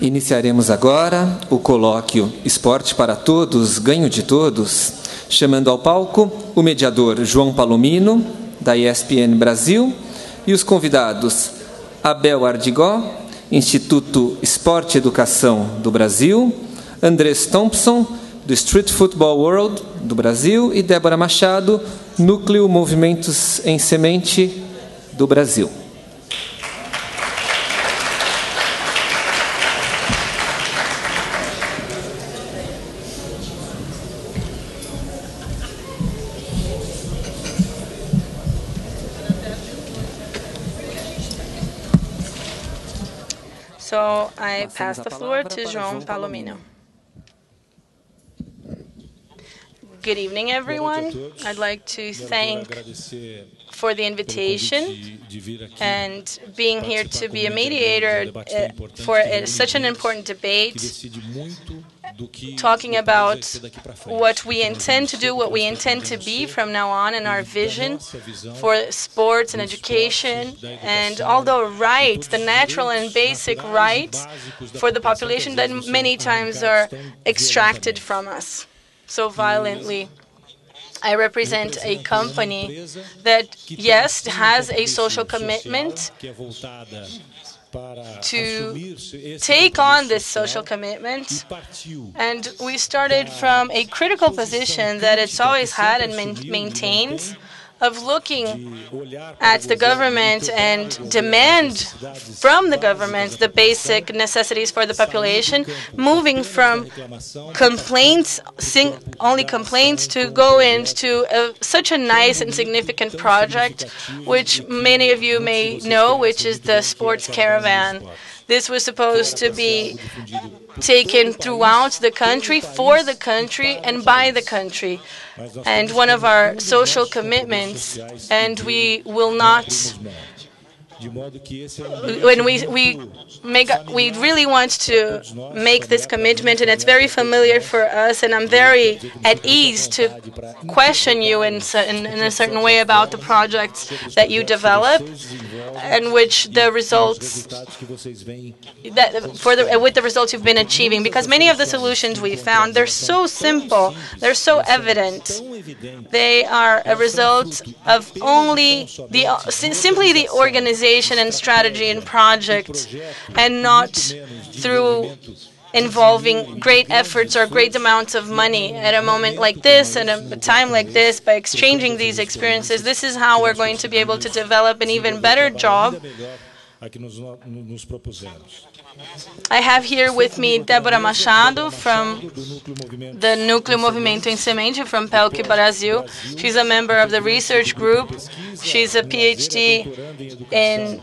Iniciaremos agora o colóquio Esporte para Todos, Ganho de Todos, chamando ao palco o mediador João Palomino, da ESPN Brasil, e os convidados Abel Ardigó, Instituto Esporte e Educação do Brasil, Andres Thompson, do Streetfootballworld do Brasil, e Deborah Machado, Núcleo Movimentos em Semente do Brasil. So I pass the floor to João Palomino. Good evening, everyone. I'd like to thank for the invitation and being here to be a mediator for such an important debate, talking about what we intend to do, what we intend to be from now on, and our vision for sports and education, and although right, the natural and basic right for the population that many times are extracted from us so violently. I represent a company that, yes, has a social commitment to take on this social commitment, and we started from a critical position that it's always had and maintains, of looking at the government and demand from the government the basic necessities for the population, moving from complaints, only complaints, to go into such a nice and significant project, which many of you may know, which is the Sports Caravan. This was supposed to be taken throughout the country, for the country, and by the country. And one of our social commitments, and we will not, when we really want to make this commitment, and it's very familiar for us, and I'm very at ease to question you in a certain way about the projects that you develop, and which the results with the results you've been achieving, because many of the solutions we found, they're so simple, they're so evident. They are a result of simply the organization and strategy and project, and not through involving great efforts or great amounts of money at a moment like this and a time like this. By exchanging these experiences, this is how we're going to be able to develop an even better job. I have here with me Deborah Machado from the Núcleo Movimento em Semente from PELC Brasil. She's a member of the research group. She's a PhD in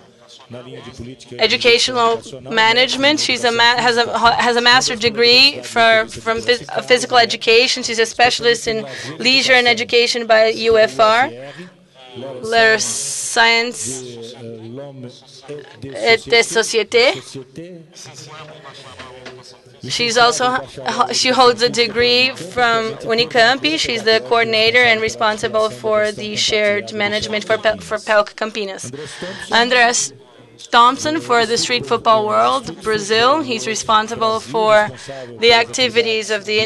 educational management. She's has a master's degree from physical education. She's a specialist in leisure and education by UFR. Letter Science et de Société. She holds a degree from Unicamp. She's the coordinator and responsible for the shared management for PELC Campinas. Andres Thompson for the Street Football World, Brazil. He's responsible for the activities of the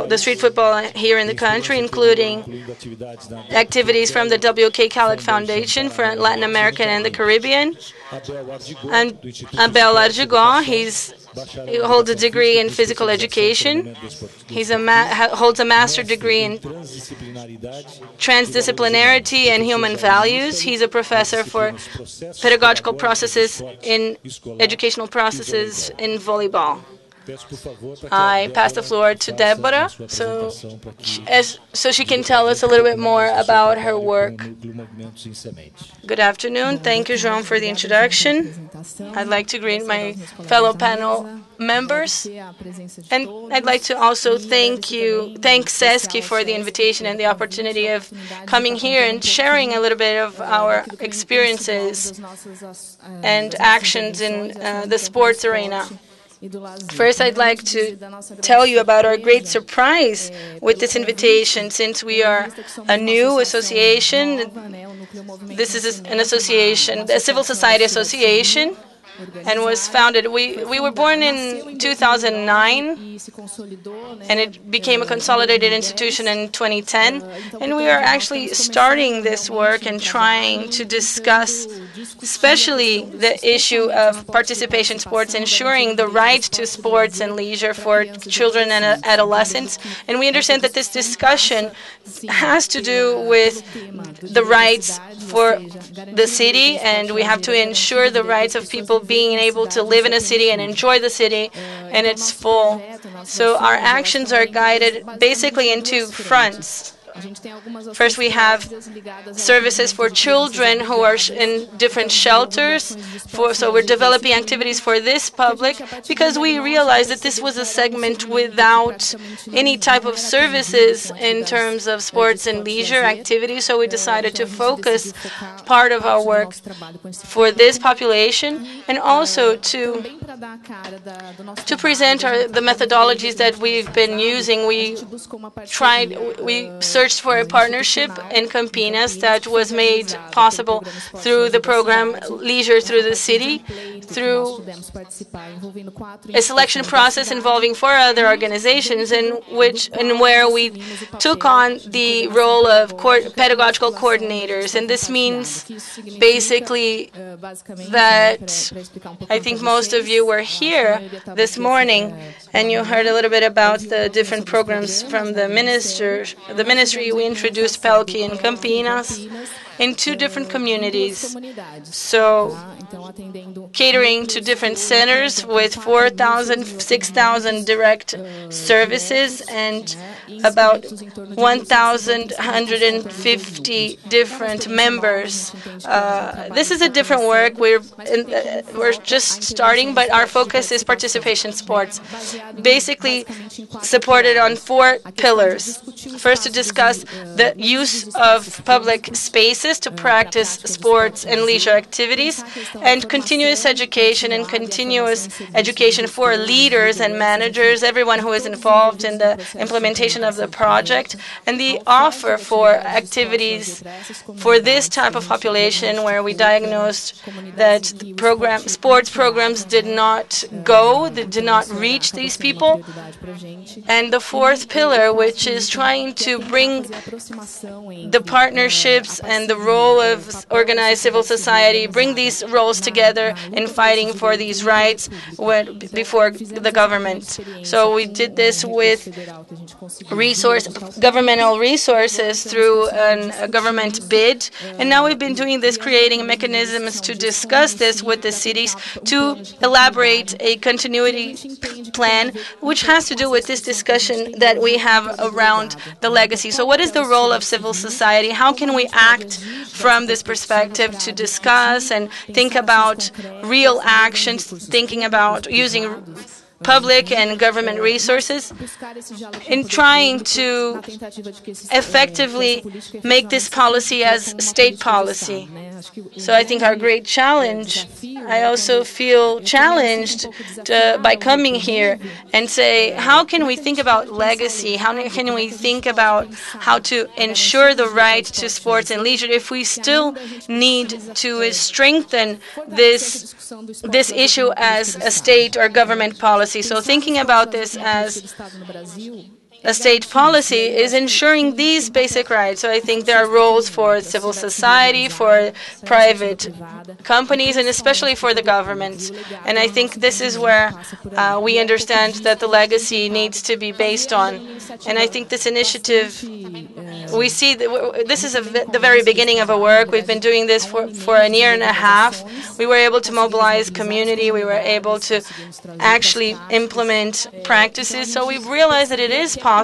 the street football here in the country, including activities from the WK Calic Foundation for Latin America and the Caribbean. And Abel Ardigó, he holds a degree in physical education. He holds a master's degree in transdisciplinarity and human values. He's a professor for pedagogical processes in educational processes in volleyball. I pass the floor to Deborah so she can tell us a little bit more about her work. Good afternoon. Thank you, João, for the introduction. I'd like to greet my fellow panel members, and I'd like to also thank SESC for the invitation and the opportunity of coming here and sharing a little bit of our experiences and actions in the sports arena. First, I'd like to tell you about our great surprise with this invitation, since we are a new association. This is an association, a civil society association, and was founded. We were born in 2009, and it became a consolidated institution in 2010. And we are actually starting this work and trying to discuss especially the issue of participation sports, ensuring the right to sports and leisure for children and adolescents. And we understand that this discussion has to do with the rights for the city, and we have to ensure the rights of people being able to live in a city and enjoy the city in its full. So our actions are guided basically in two fronts. First, we have services for children who are in different shelters. So we're developing activities for this public because we realized that this was a segment without any type of services in terms of sports and leisure activities. So we decided to focus part of our work for this population, and also to present the methodologies that we've been using. We searched for a partnership in Campinas that was made possible through the program Leisure Through the City, through a selection process involving 4 other organizations, where we took on the role of pedagogical coordinators. And this means basically that I think most of you were here this morning and you heard a little bit about the different programs from the ministry. We introduced Pelkey in Campinas in 2 different communities. So catering to different centers with 4,000, 6,000 direct services and about 1,150 different members. This is a different work. We're just starting, but our focus is participation sports, basically supported on 4 pillars. First, to discuss the use of public spaces to practice sports and leisure activities, and continuous education for leaders and managers, everyone who is involved in the implementation of the project, and the offer for activities for this type of population where we diagnosed that sports programs did not reach these people. And the 4th pillar, which is trying to bring the partnerships and the role of organized civil society, bring these roles together in fighting for these rights before the government. So we did this with governmental resources through a government bid, and now we've been doing this, creating mechanisms to discuss this with the cities, to elaborate a continuity plan, which has to do with this discussion that we have around the legacy. So what is the role of civil society? How can we act from this perspective to discuss and think about real actions, thinking about using public and government resources in trying to effectively make this policy as state policy. So I think our great challenge, I also feel challenged by coming here and say, how can we think about legacy? How can we think about how to ensure the right to sports and leisure if we still need to strengthen this issue as a state or government policy? So thinking about this as a state policy is ensuring these basic rights. So I think there are roles for civil society, for private companies, and especially for the government. And I think this is where we understand that the legacy needs to be based on. And I think this initiative, we see that this is the very beginning of a work. We've been doing this for a year and a half. We were able to mobilize community. We were able to actually implement practices. So we've realized that it is possible,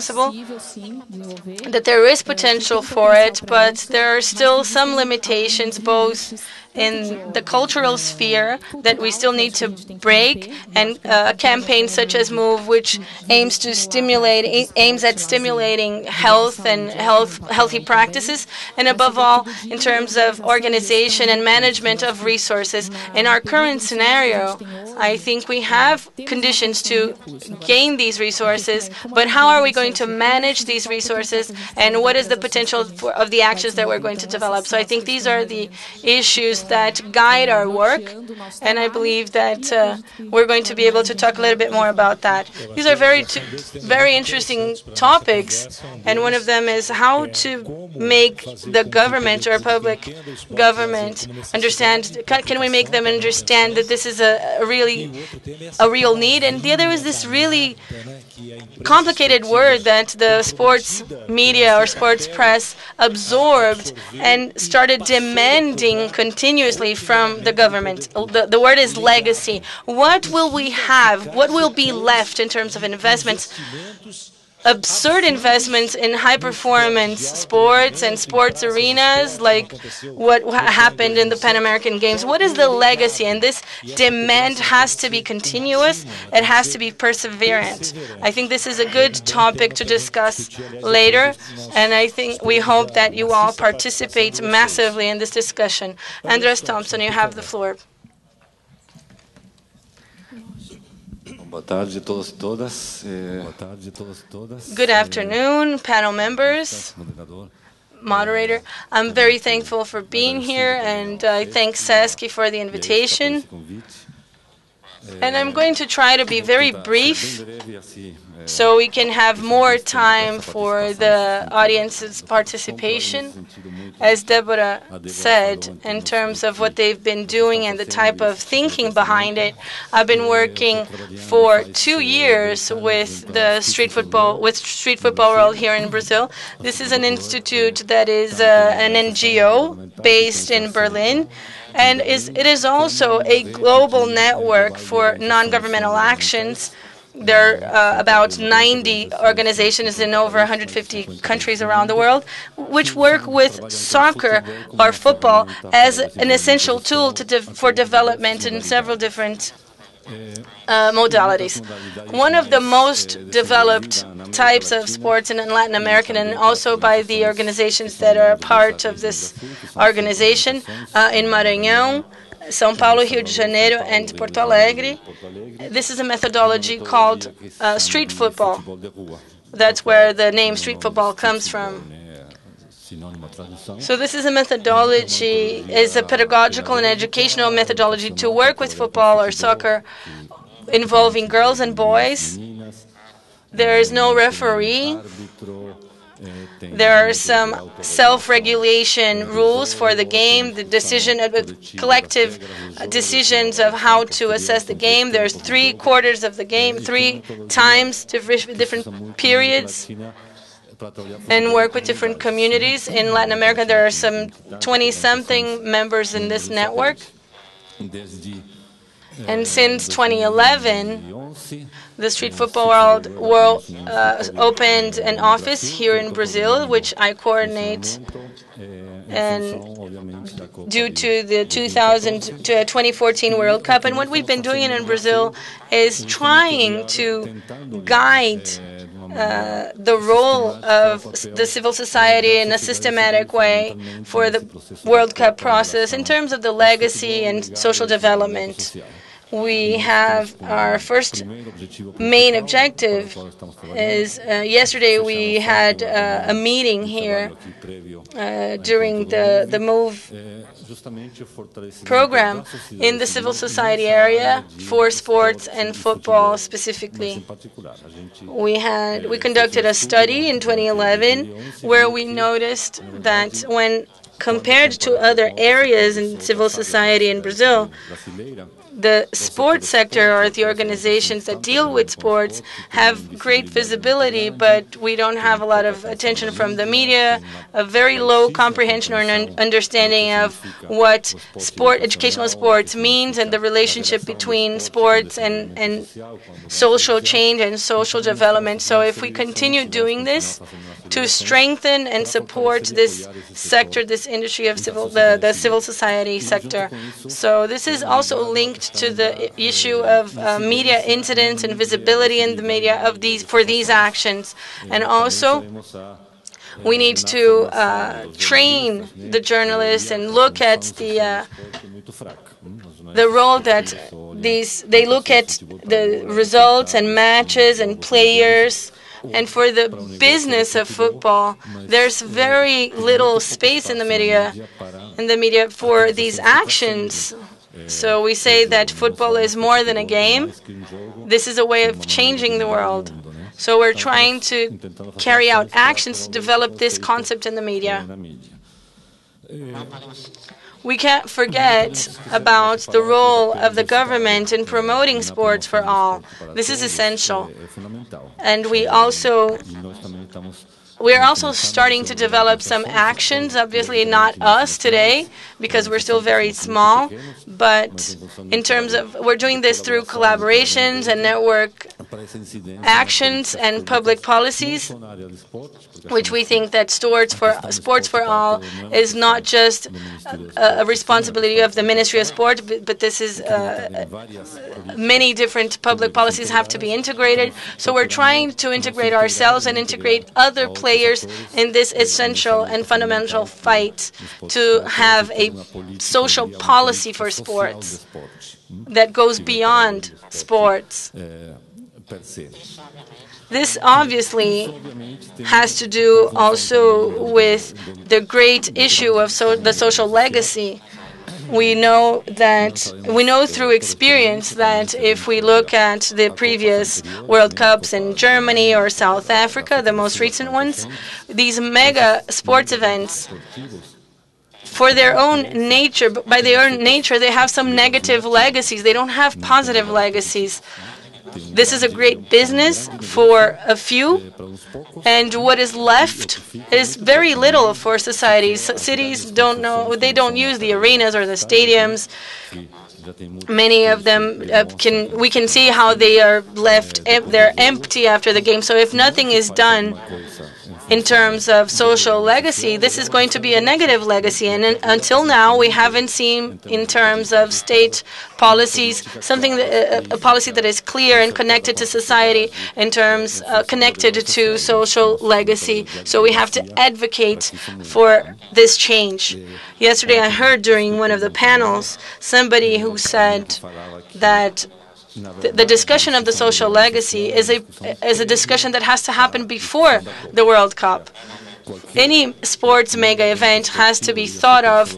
that there is potential for it, but there are still some limitations, both in the cultural sphere that we still need to break, and a campaign such as MOVE, which aims at stimulating health and healthy practices, and above all, in terms of organization and management of resources. In our current scenario, I think we have conditions to gain these resources, but how are we going to manage these resources, and what is the potential of the actions that we're going to develop? So I think these are the issues principles that guide our work, and I believe that we're going to be able to talk a little bit more about that. These are very interesting topics, and one of them is how to make the government or public government understand, can we make them understand that this is a real need? And the other is this really complicated word that the sports media or sports press absorbed and started demanding continuously from the government. The word is legacy. What will we have? What will be left in terms of investments? Absurd investments in high-performance sports and sports arenas, like what happened in the Pan American Games. What is the legacy? And this demand has to be continuous. It has to be perseverant. I think this is a good topic to discuss later, and I think we hope that you all participate massively in this discussion. Andres Thompson, you have the floor. Good afternoon, panel members, moderator. I'm very thankful for being here, and I thank SESC for the invitation. And I'm going to try to be very brief so we can have more time for the audience's participation. As Deborah said, in terms of what they've been doing and the type of thinking behind it, I've been working for 2 years with the Street Football World here in Brazil. This is an institute that is an NGO based in Berlin. And it is also a global network for non-governmental actions. There are about 90 organizations in over 150 countries around the world, which work with soccer or football as an essential tool for development in several different modalities. One of the most developed types of sports in Latin America, and also by the organizations that are part of this organization in Maranhão, São Paulo, Rio de Janeiro, and Porto Alegre. This is a methodology called street football. That's where the name street football comes from. So this is a methodology, is a pedagogical and educational methodology to work with football or soccer involving girls and boys. There is no referee. There are some self-regulation rules for the game, the collective decisions of how to assess the game. There's 3 quarters of the game, 3 times, different periods, and work with different communities. In Latin America, there are some 20-something members in this network. And since 2011, the Street Football World opened an office here in Brazil, which I coordinate, and due to the 2014 World Cup. And what we've been doing in Brazil is trying to guide the role of the civil society in a systematic way for the World Cup process in terms of the legacy and social development. We have our first main objective is yesterday we had a meeting here during the MOVE program in the civil society area for sports and football specifically. We conducted a study in 2011 where we noticed that when compared to other areas in civil society in Brazil, the sports sector or the organizations that deal with sports have great visibility, but we don't have a lot of attention from the media, a very low comprehension or an understanding of what educational sports means and the relationship between sports and social change and social development. So if we continue doing this to strengthen and support this sector, this industry of the civil society sector. So this is also linked to the issue of media incidents and visibility in the media for these actions. And also, we need to train the journalists and look at the role that they look at the results and matches and players. And for the business of football, there's very little space in the media in the media for these actions. So we say that football is more than a game. This is a way of changing the world. So we're trying to carry out actions to develop this concept in the media. We can't forget about the role of the government in promoting sports for all. This is essential. And we are also starting to develop some actions, obviously not us today, because we're still very small, but in terms of, we're doing this through collaborations and network actions and public policies, which we think that sports for all is not just a responsibility of the Ministry of Sport, but this is many different public policies have to be integrated. So we're trying to integrate ourselves and integrate other players in this essential and fundamental fight to have a social policy for sports that goes beyond sports. This obviously has to do also with the great issue of the social legacy. We know through experience that if we look at the previous World Cups in Germany or South Africa, the most recent ones, these mega sports events, for their own nature, by their own nature, they have some negative legacies. They don't have positive legacies. This is a great business for a few, and what is left is very little for society. Cities they don't use the arenas or the stadiums. Many of them we can see how they are left, they're empty after the game. So if nothing is done in terms of social legacy, this is going to be a negative legacy. And until now, we haven't seen, in terms of state policies, a policy that is clear and connected to society, in terms connected to social legacy. So we have to advocate for this change. Yesterday, I heard during one of the panels somebody who said that the discussion of the social legacy is a discussion that has to happen before the World Cup. Any sports mega event has to be thought of.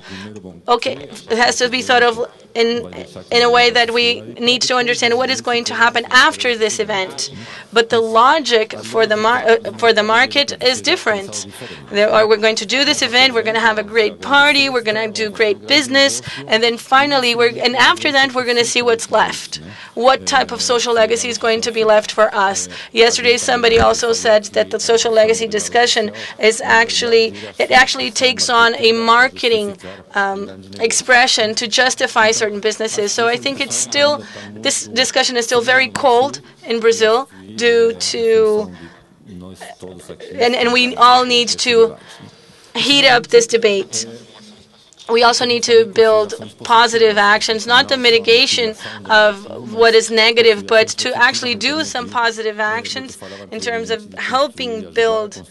It has to be thought of in a way that we need to understand what is going to happen after this event. But the logic for the market is different. We're going to do this event, we're going to have a great party, we're going to do great business, and then finally, and after that, we're going to see what's left. What type of social legacy is going to be left for us? Yesterday, somebody also said that the social legacy discussion is actually takes on a marketing expression to justify certain businesses. So I think this discussion is still very cold in Brazil due to, and we all need to heat up this debate. We also need to build positive actions, not the mitigation of what is negative, but to actually do some positive actions in terms of helping build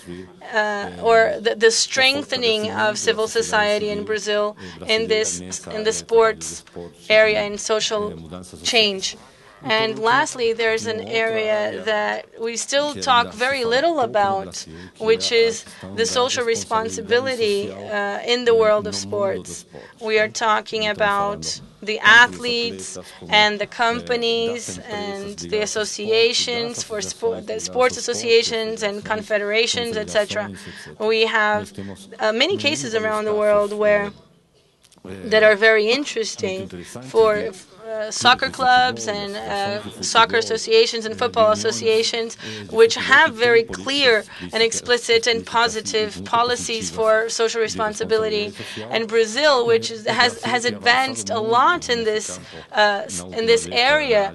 or the strengthening of civil society in Brazil in the sports area and social change. And lastly, there's an area that we still talk very little about, which is the social responsibility in the world of sports. We are talking about the athletes and the companies and the associations for the sports associations and confederations, etc. We have many cases around the world that are very interesting for soccer clubs and soccer associations and football associations, which have very clear and explicit and positive policies for social responsibility. And Brazil, which has advanced a lot in this area,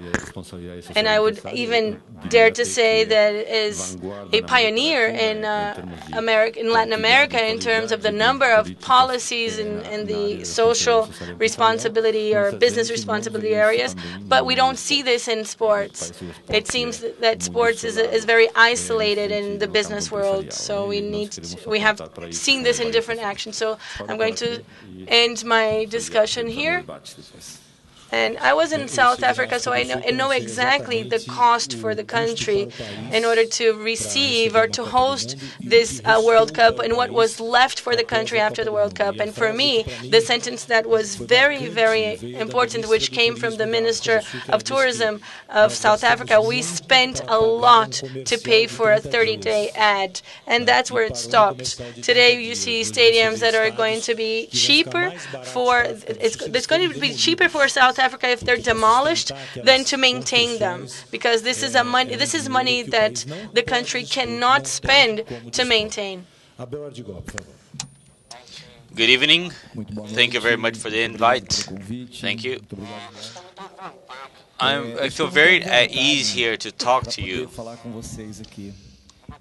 and I would even dare to say that it is a pioneer in Latin America in terms of the number of policies in the social responsibility or business responsibility areas, but we don't see this in sports. It seems that sports is very isolated in the business world, so we have seen this in different actions. So I'm going to end my discussion here. And I was in South Africa, so I know exactly the cost for the country in order to receive or to host this World Cup and what was left for the country after the World Cup. And for me, the sentence that was very, very important, which came from the Minister of Tourism of South Africa, we spent a lot to pay for a 30-day ad. And that's where it stopped. Today, you see stadiums that are going to be cheaper it's going to be cheaper for South Africa if they're demolished than to maintain them, because this is money that the country cannot spend to maintain. Good evening. Thank you very much for the invite. Thank you. I feel very at ease here to talk to you.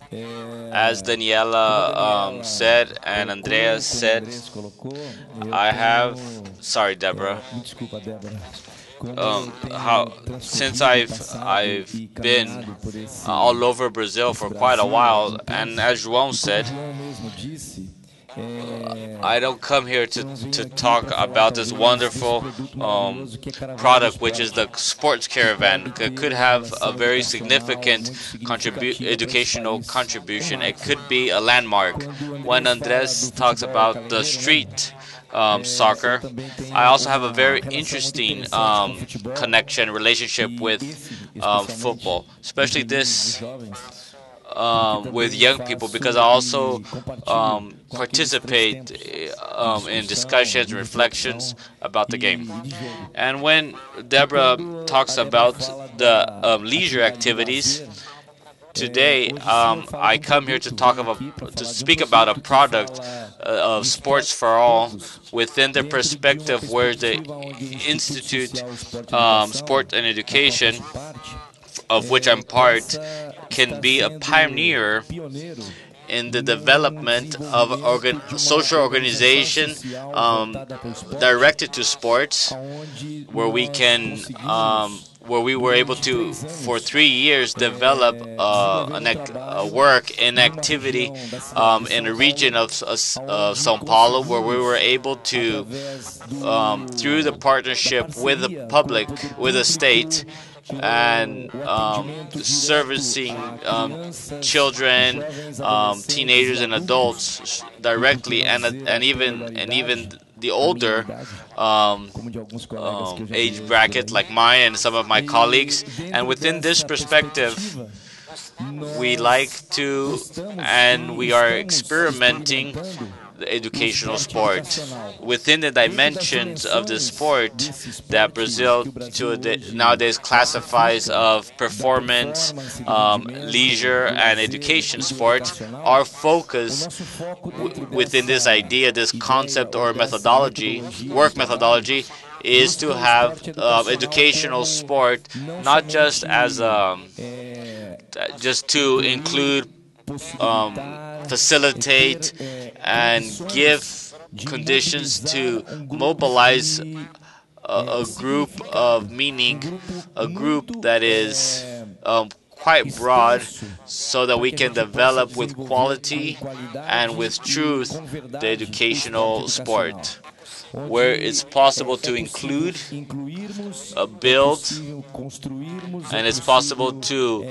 As Daniela said and Andreas said, sorry, Deborah. Since I've been all over Brazil for quite a while, and as João said, I don't come here to talk about this wonderful product, which is the sports caravan. It could have a very significant educational contribution. It could be a landmark. When Andres talks about the street soccer, I also have a very interesting relationship with football, especially this with young people, because I also participate in discussions and reflections about the game. And when Deborah talks about the leisure activities, today I come here to speak about a product of Sports for All within the perspective where the Institute Sport and Education, of which I'm part, can be a pioneer in the development of social organization directed to sports, where we were able to, for 3 years, develop work in activity in a region of São Paulo, where we were able to, through the partnership with the public, with the state, and servicing children, teenagers, and adults directly, and even the older age bracket, like mine and some of my colleagues. And within this perspective, we like to, and we are experimenting the educational sport within the dimensions of the sport that Brazil nowadays classifies of performance, leisure, and education sport. Our focus within this idea, this concept or methodology, work methodology, is to have educational sport not just as just to include, facilitate, and give conditions to mobilize a group of meaning, a group that is quite broad, so that we can develop with quality and with truth the educational sport, where it's possible to include, build, and it's possible to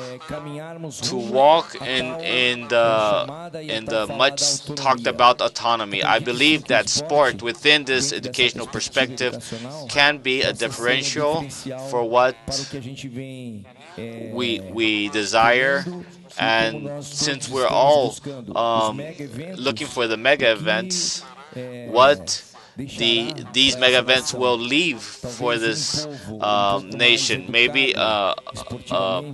walk in the much talked about autonomy. I believe that sport within this educational perspective can be a differential for what we desire. And since we're all looking for the mega events, what these mega events will leave for this nation. Maybe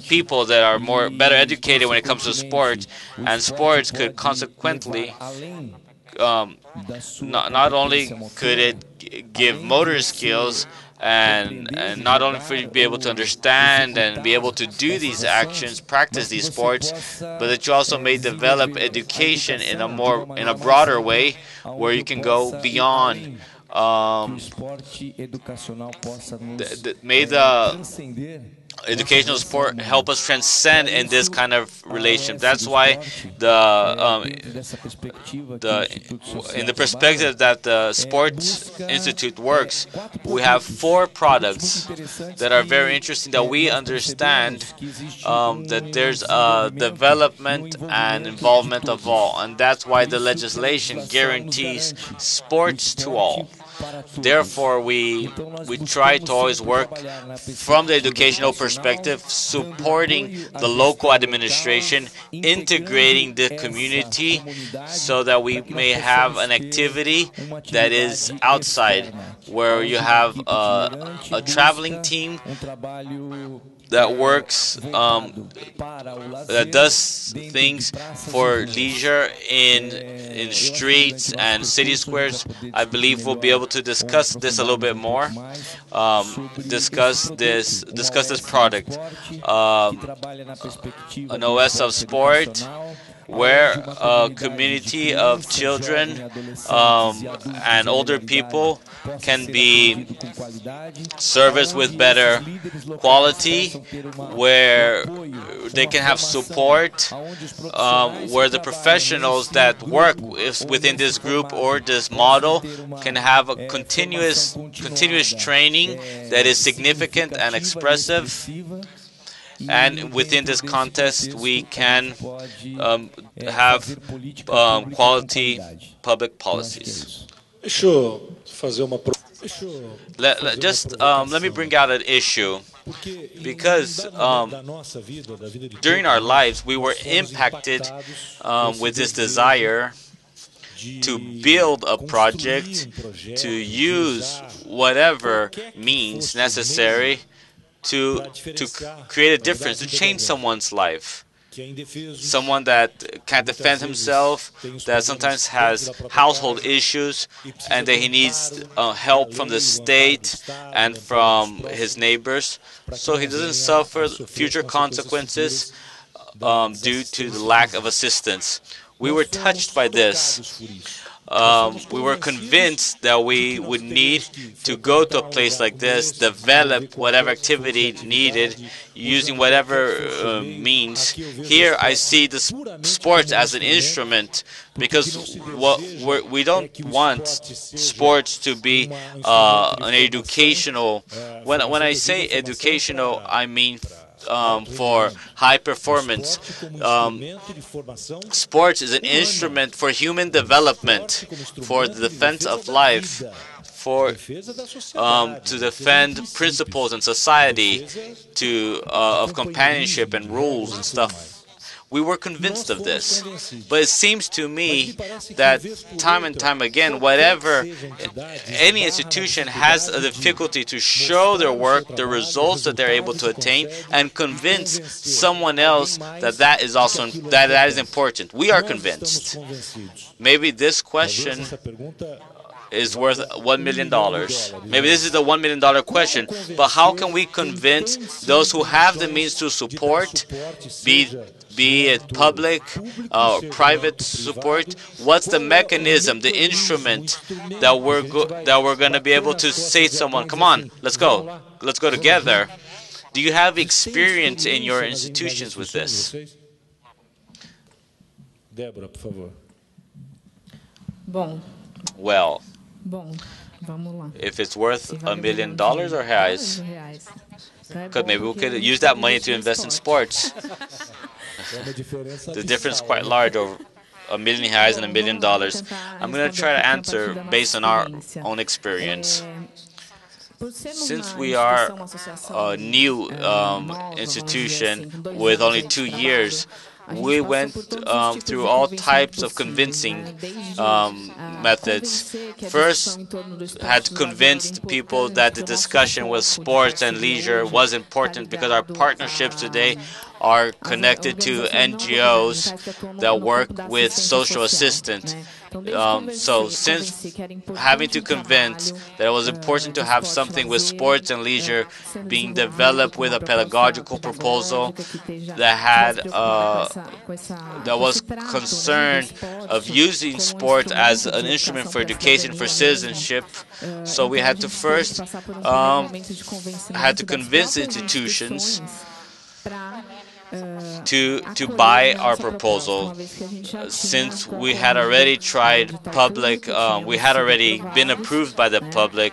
people that are better educated when it comes to sports, and sports could consequently not only could it give motor skills, and not only for you to be able to understand and be able to do these actions, practice these sports, but that you also may develop education in a broader way, where you can go beyond. May educational sport help us transcend in this kind of relation. That's why in the perspective that the Sports Institute works, we have 4 products that are very interesting, that we understand that there's a development and involvement of all, and that's why the legislation guarantees sports to all. Therefore, we try to always work from the educational perspective, supporting the local administration, integrating the community, so that we may have an activity that is outside, where you have a traveling team that works, that does things for leisure in streets and city squares. I believe we'll be able to discuss this a little bit more. Discuss this product. An OS of sport, where a community of children and older people can be serviced with better quality, where they can have support, where the professionals that work within this group or this model can have a continuous training that is significant and expressive. And within this context, we can have quality public policies. Let me bring out an issue, because during our lives we were impacted with this desire to build a project, to use whatever means necessary to create a difference, to change someone's life. Someone that can't defend himself, that sometimes has household issues, and that he needs help from the state and from his neighbors, so he doesn't suffer future consequences due to the lack of assistance. We were touched by this. We were convinced that we would need to go to a place like this, develop whatever activity needed, using whatever means. Here I see the sports as an instrument, because we don't want sports to be an educational. When I say educational, I mean for high performance. Sports is an instrument for human development, for the defense of life, for to defend principles in society, of companionship and rules and stuff. We were convinced of this, but it seems to me that time and time again, whatever any institution has a difficulty to show their work, the results that they're able to attain, and convince someone else that is also that is important. We are convinced. Maybe this question is worth $1 million. Maybe this is the $1 million question. But how can we convince those who have the means to support, be it public or private support? What's the mechanism, the instrument that we're going to be able to say to someone, come on, let's go together? Do you have experience in your institutions with this? Deborah, por favor. Well, if it's worth $1 million or reais, because maybe we could use that money to invest in sports. The difference is quite large, over $1 million reais and $1 million. I'm going to try to answer based on our own experience. Since we are a new institution with only 2 years, we went through all types of convincing methods. First, had convinced people that the discussion with sports and leisure was important, because our partnerships today are connected to NGOs that work with social assistance. So since having to convince that it was important to have something with sports and leisure being developed with a pedagogical proposal that was concerned of using sport as an instrument for education, for citizenship, so we had to first had to convince institutions to buy our proposal, since we had already tried public, we had already been approved by the public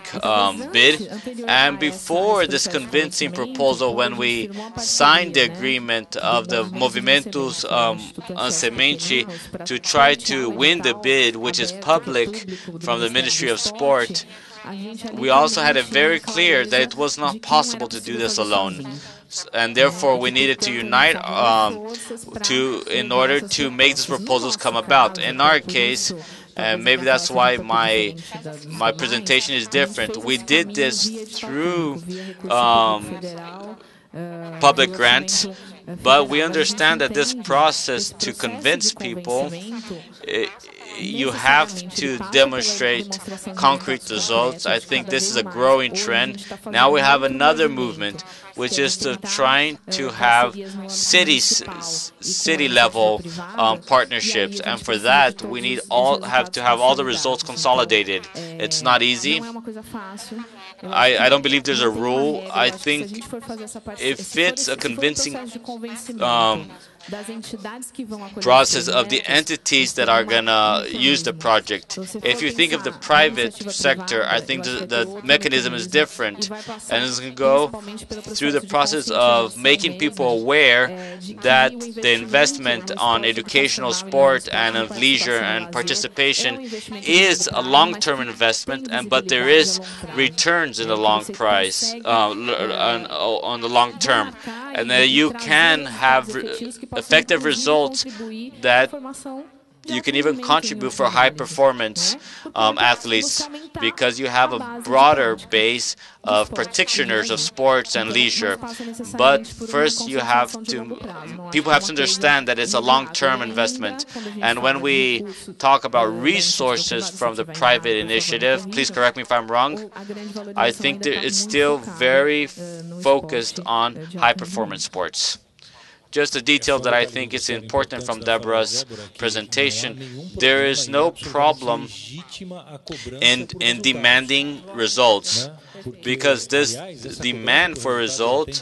bid, and before this convincing proposal, when we signed the agreement of the Movimentos Semente to try to win the bid, which is public from the Ministry of Sport, we also had it very clear that it was not possible to do this alone. And therefore, we needed to unite in order to make these proposals come about. In our case, and maybe that's why my presentation is different, we did this through public grants, but we understand that this process to convince people, you have to demonstrate concrete results. I think this is a growing trend. Now we have another movement, which is to trying to have city-level partnerships, and for that we have to have all the results consolidated. It's not easy. I don't believe there's a rule. I think if it's a convincing process of the entities that are going to use the project. If you think of the private sector, I think the mechanism is different, and it's going to go through the process of making people aware that the investment on educational, sport, and of leisure and participation is a long-term investment, but there is returns in the long price, on the long term, and that you can have effective results that you can even contribute for high performance athletes, because you have a broader base of practitioners of sports and leisure. But first people have to understand that it's a long-term investment. And when we talk about resources from the private initiative, please correct me if I'm wrong, I think that it's still very focused on high performance sports. Just a detail that I think is important from Deborah's presentation, there is no problem in demanding results, because this demand for results,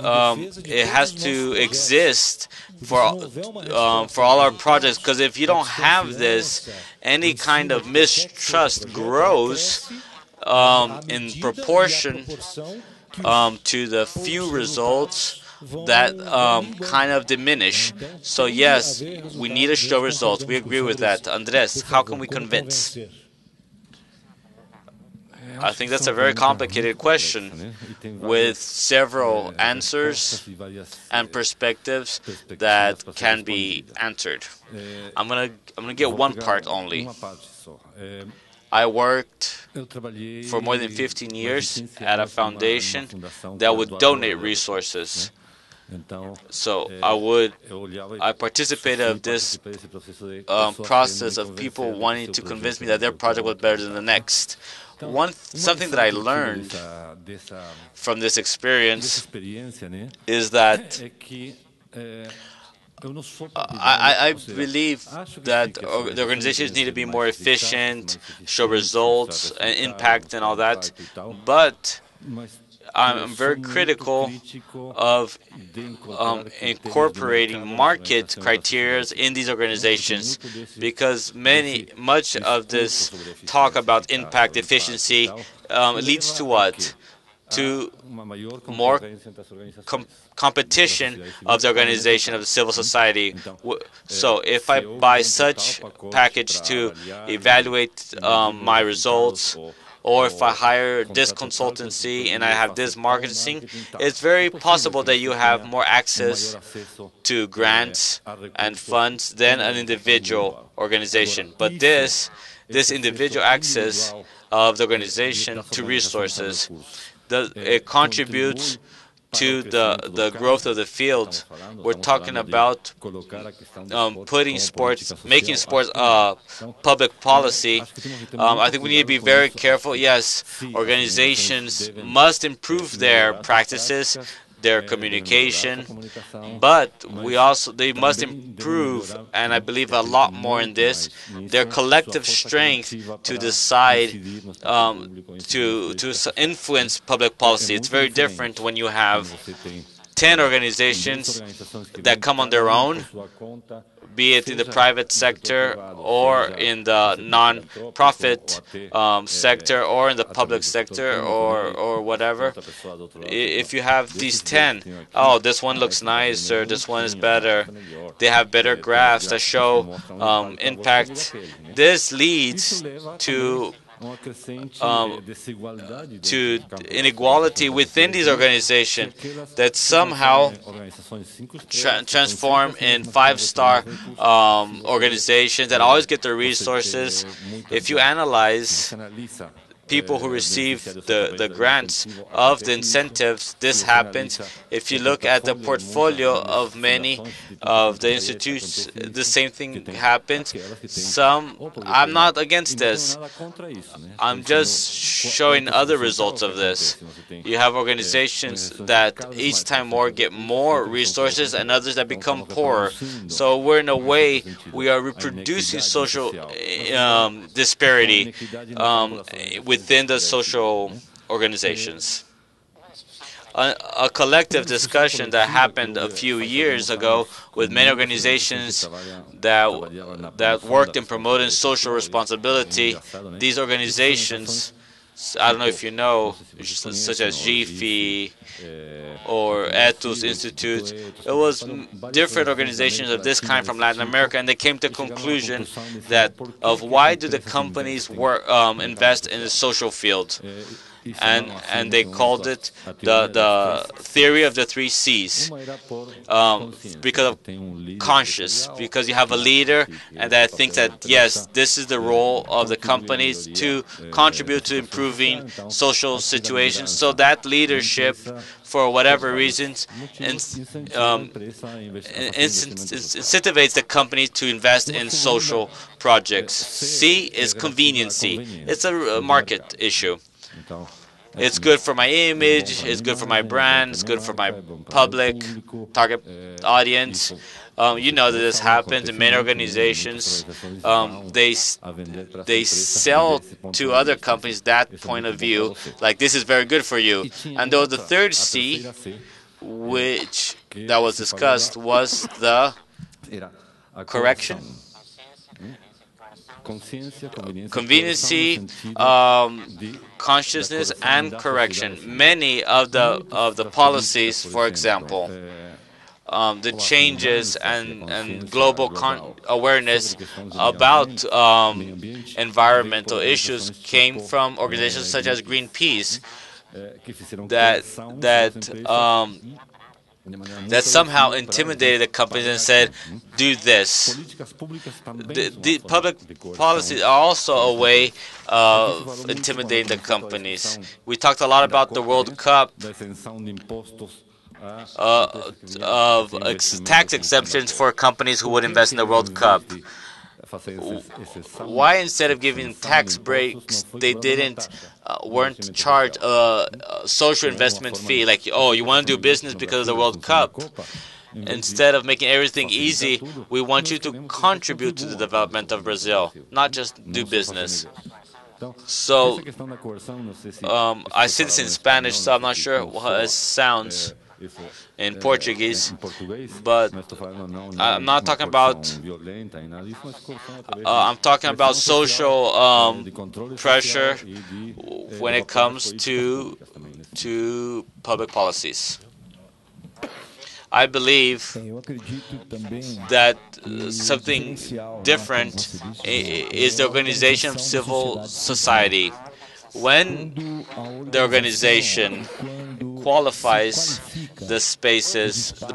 it has to exist for all our projects, because if you don't have this, any kind of mistrust grows in proportion to the few results that kind of diminish. So yes, we need to show results. We agree with that. Andres, how can we convince? I think that's a very complicated question with several answers and perspectives that can be answered. I'm gonna get one part only. I worked for more than 15 years at a foundation that would donate resources. So I participated in this process of people wanting to convince me that their project was better than the next. Something that I learned from this experience is that I believe that the organizations need to be more efficient, show results and impact and all that, but I'm very critical of incorporating market criteria in these organizations, because much of this talk about impact efficiency leads to what? To more competition of the organization of the civil society. So if I buy such package to evaluate my results, or if I hire this consultancy and I have this marketing, it's very possible that you have more access to grants and funds than an individual organization. But this individual access of the organization to resources, it contributes to the growth of the field. We're talking about making sports public policy. I think we need to be very careful. Yes, organizations must improve their practices, their communication, but they must improve, and I believe a lot more in this, their collective strength to decide, to influence public policy. It's very different when you have 10 organizations that come on their own, be it in the private sector or in the non-profit sector or in the public sector or whatever. If you have these 10, oh, this one looks nicer, this one is better, they have better graphs that show impact, this leads to inequality within these organizations that somehow transform in 5-star organizations that always get their resources. If you analyze people who receive the grants of the incentives, this happens. If you look at the portfolio of many of the institutes, the same thing happens. I'm not against this. I'm just showing other results of this. You have organizations that each time more get more resources and others that become poorer. So we're in a way, we are reproducing social disparity within the social organizations. A collective discussion that happened a few years ago with many organizations that worked in promoting social responsibility. These organizations, I don't know if you know, such as GFI or Etus Institute, it was different organizations of this kind from Latin America, and they came to the conclusion that of why do the companies invest in the social field. And they called it the theory of the 3 C's, because of conscious, because you have a leader and that thinks that yes, this is the role of the companies to contribute to improving social situations. So that leadership, for whatever reasons, incentivates the companies to invest in social projects. C is conveniency. It's a market issue. It's good for my image, it's good for my brand, it's good for my public, target audience. You know that this happens in many organizations. They sell to other companies that point of view, like this is very good for you. And though the third C, which that was discussed, was the correction. Conveniency, consciousness, and correction. Many of the policies, for example, the changes and global awareness about environmental issues came from organizations such as Greenpeace that somehow intimidated the companies and said, do this. The public policies are also a way of intimidating the companies. We talked a lot about the World Cup, of tax exemptions for companies who would invest in the World Cup. Why instead of giving tax breaks, they weren't charged a social investment fee, like, oh, you want to do business because of the World Cup? Instead of making everything easy, we want you to contribute to the development of Brazil, not just do business. So, I say this in Spanish, so I'm not sure how it sounds in Portuguese, but I'm not talking about. I'm talking about social pressure when it comes to public policies. I believe that something different is the organization of civil society. When the organization qualifies the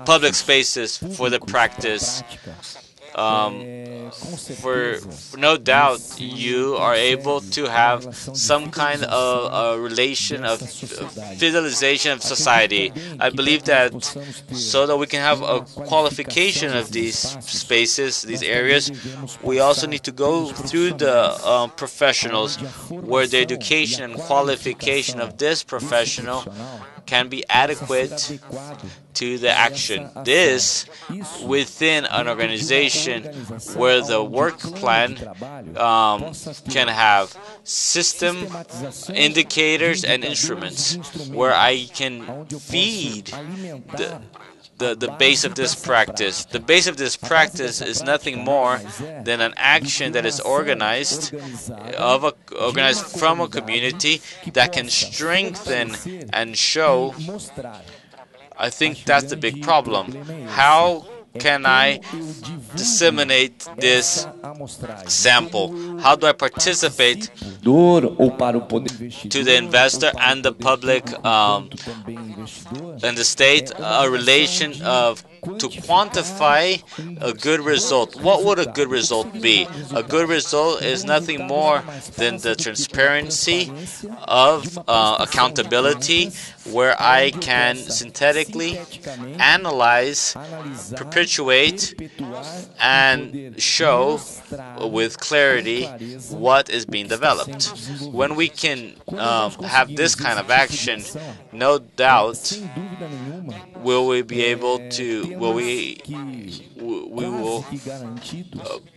public spaces for the practice for no doubt, you are able to have some kind of a relation of fidelization of society. I believe that so that we can have a qualification of these spaces, these areas, we also need to go through the professionals where the education and qualification of this professional can be adequate to the action. This within an organization where the work plan can have system, indicators, and instruments where I can feed the base of this practice. The base of this practice is nothing more than an action that is organized from a community that can strengthen and show. I think that's the big problem. How can I disseminate this sample? How do I participate to the investor and the public and the state a relation of to quantify a good result? What would a good result be? A good result is nothing more than the transparency of accountability, where I can synthetically analyze, perpetuate, and show with clarity what is being developed. When we can have this kind of action, no doubt will we be able to, we will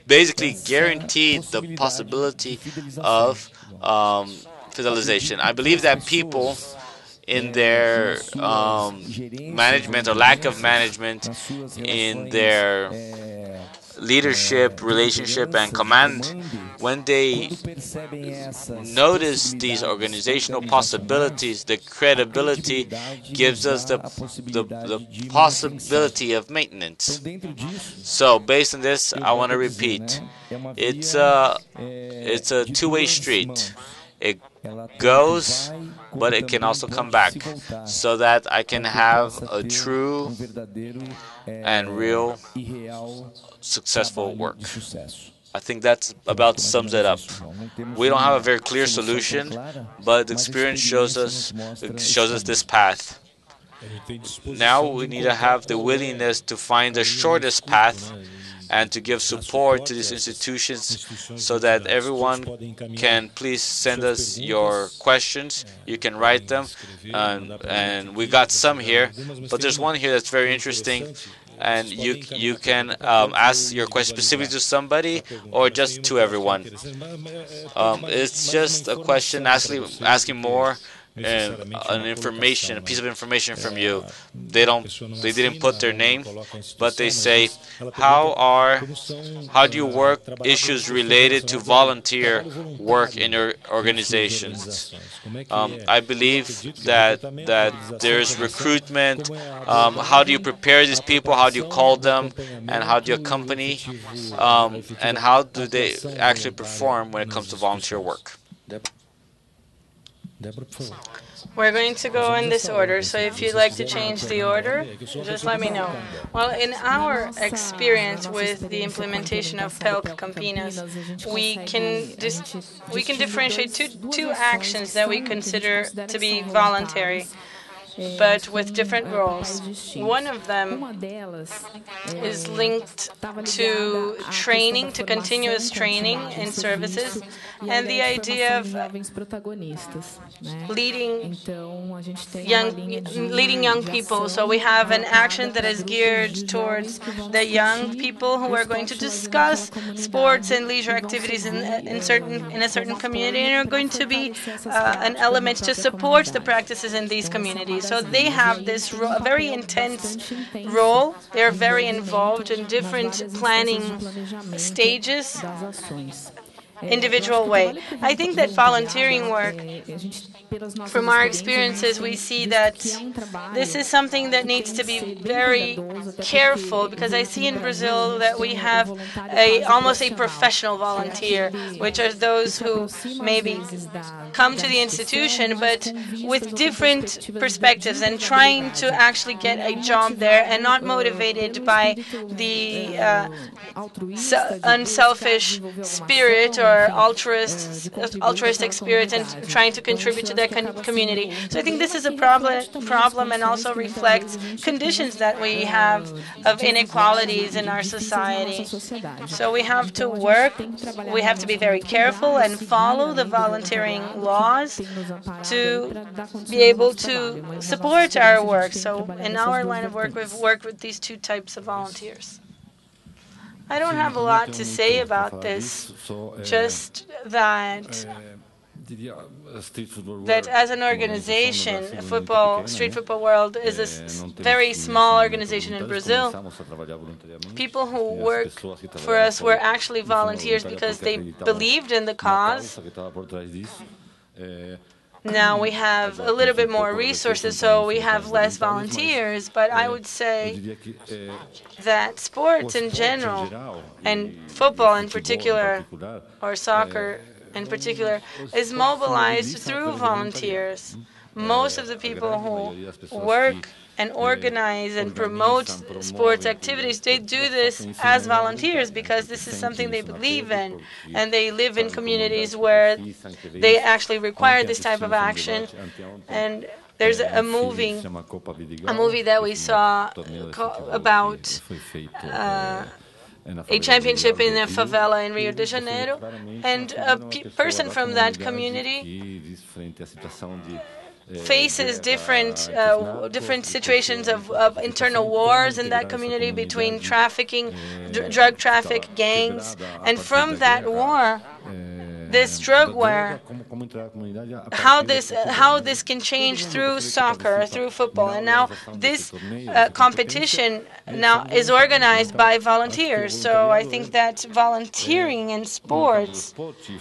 basically guarantee the possibility of fidelization. I believe that people in their management or lack of management, in their leadership, relationship, and command, when they notice these organizational possibilities, the credibility gives us the possibility of maintenance. So based on this, I want to repeat, it's a two-way street. It goes, but it can also come back, so that I can have a true and real successful work. I think that's about sums it up. We don't have a very clear solution, but the experience shows us this path. Now we need to have the willingness to find the shortest path and to give support to these institutions, so that everyone can please send us your questions. You can write them, and we got some here, but there's one here that's very interesting, and you can ask your question specifically to somebody or just to everyone. It's just a question asking more a piece of information from you. They didn't put their name, but they say, how do you work issues related to volunteer work in your organizations? I believe that there's recruitment. How do you prepare these people? How do you call them? And how do you accompany? And how do they actually perform when it comes to volunteer work? We're going to go in this order, so if you'd like to change the order, just let me know. Well, in our experience with the implementation of PELC Campinas, we can differentiate two actions that we consider to be voluntary, but with different roles. One of them is linked to training, to continuous training in services, and the idea of leading young people. So we have an action that is geared towards the young people who are going to discuss sports and leisure activities in a certain community, and are going to be an element to support the practices in these communities. So they have this very intense role. They're very involved in different planning stages. individual way. I think that volunteering work, from our experiences, we see that this is something that needs to be very careful, because I see in Brazil that we have almost a professional volunteer, which are those who maybe come to the institution but with different perspectives and trying to actually get a job there and not motivated by the unselfish spirit or altruistic spirit and trying to contribute to their community. So I think this is a problem and also reflects conditions that we have of inequalities in our society. So we have to work, we have to be very careful and follow the volunteering laws to be able to support our work. So in our line of work, we've worked with these two types of volunteers. I don't have a lot to say about this, just that as an organization, Street Football World is a very small organization in Brazil. People who work for us were actually volunteers because they believed in the cause. Now we have a little bit more resources, so we have less volunteers, but I would say that sports in general, and football in particular, or soccer in particular, is mobilized through volunteers. Most of the people who work and organize and promote sports activities, they do this as volunteers because this is something they believe in, and they live in communities where they actually require this type of action. And there's a movie that we saw about a championship in a favela in Rio de Janeiro, and a person from that community faces different situations of internal wars in that community between trafficking, drug traffic gangs, and from that war, this drug war, how this can change through soccer, through football, and now this competition now is organized by volunteers. So I think that volunteering in sports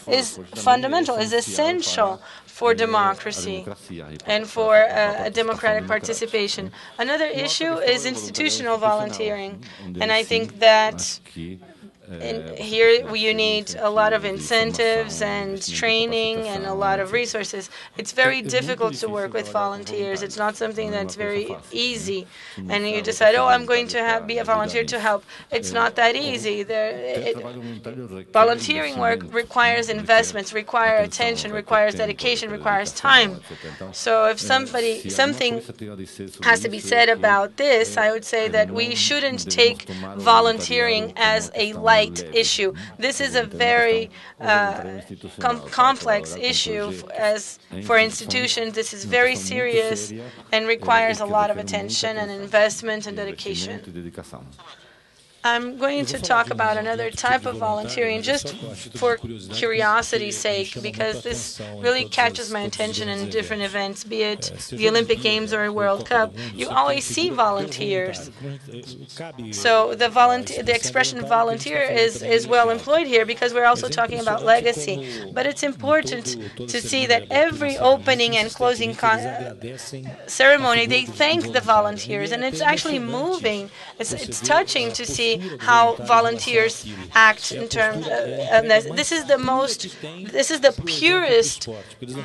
is fundamental, is essential for democracy and for a democratic participation. Another issue is institutional volunteering, and I think that here you need a lot of incentives and training and a lot of resources. It's very difficult to work with volunteers. It's not something that's very easy. And you decide, oh, I'm going to be a volunteer to help. It's not that easy. Volunteering work requires investments, requires attention, requires dedication, requires time. So if something has to be said about this, I would say that we shouldn't take volunteering as a light issue. This is a very complex issue as for institutions. This is very serious and requires a lot of attention and investment and dedication. I'm going to talk about another type of volunteering just for curiosity's sake, because this really catches my attention in different events, be it the Olympic Games or a World Cup. You always see volunteers. So the expression volunteer is well employed here because we're also talking about legacy. But it's important to see that every opening and closing ceremony, they thank the volunteers, and it's actually moving. It's touching to see how volunteers act in terms of this is the purest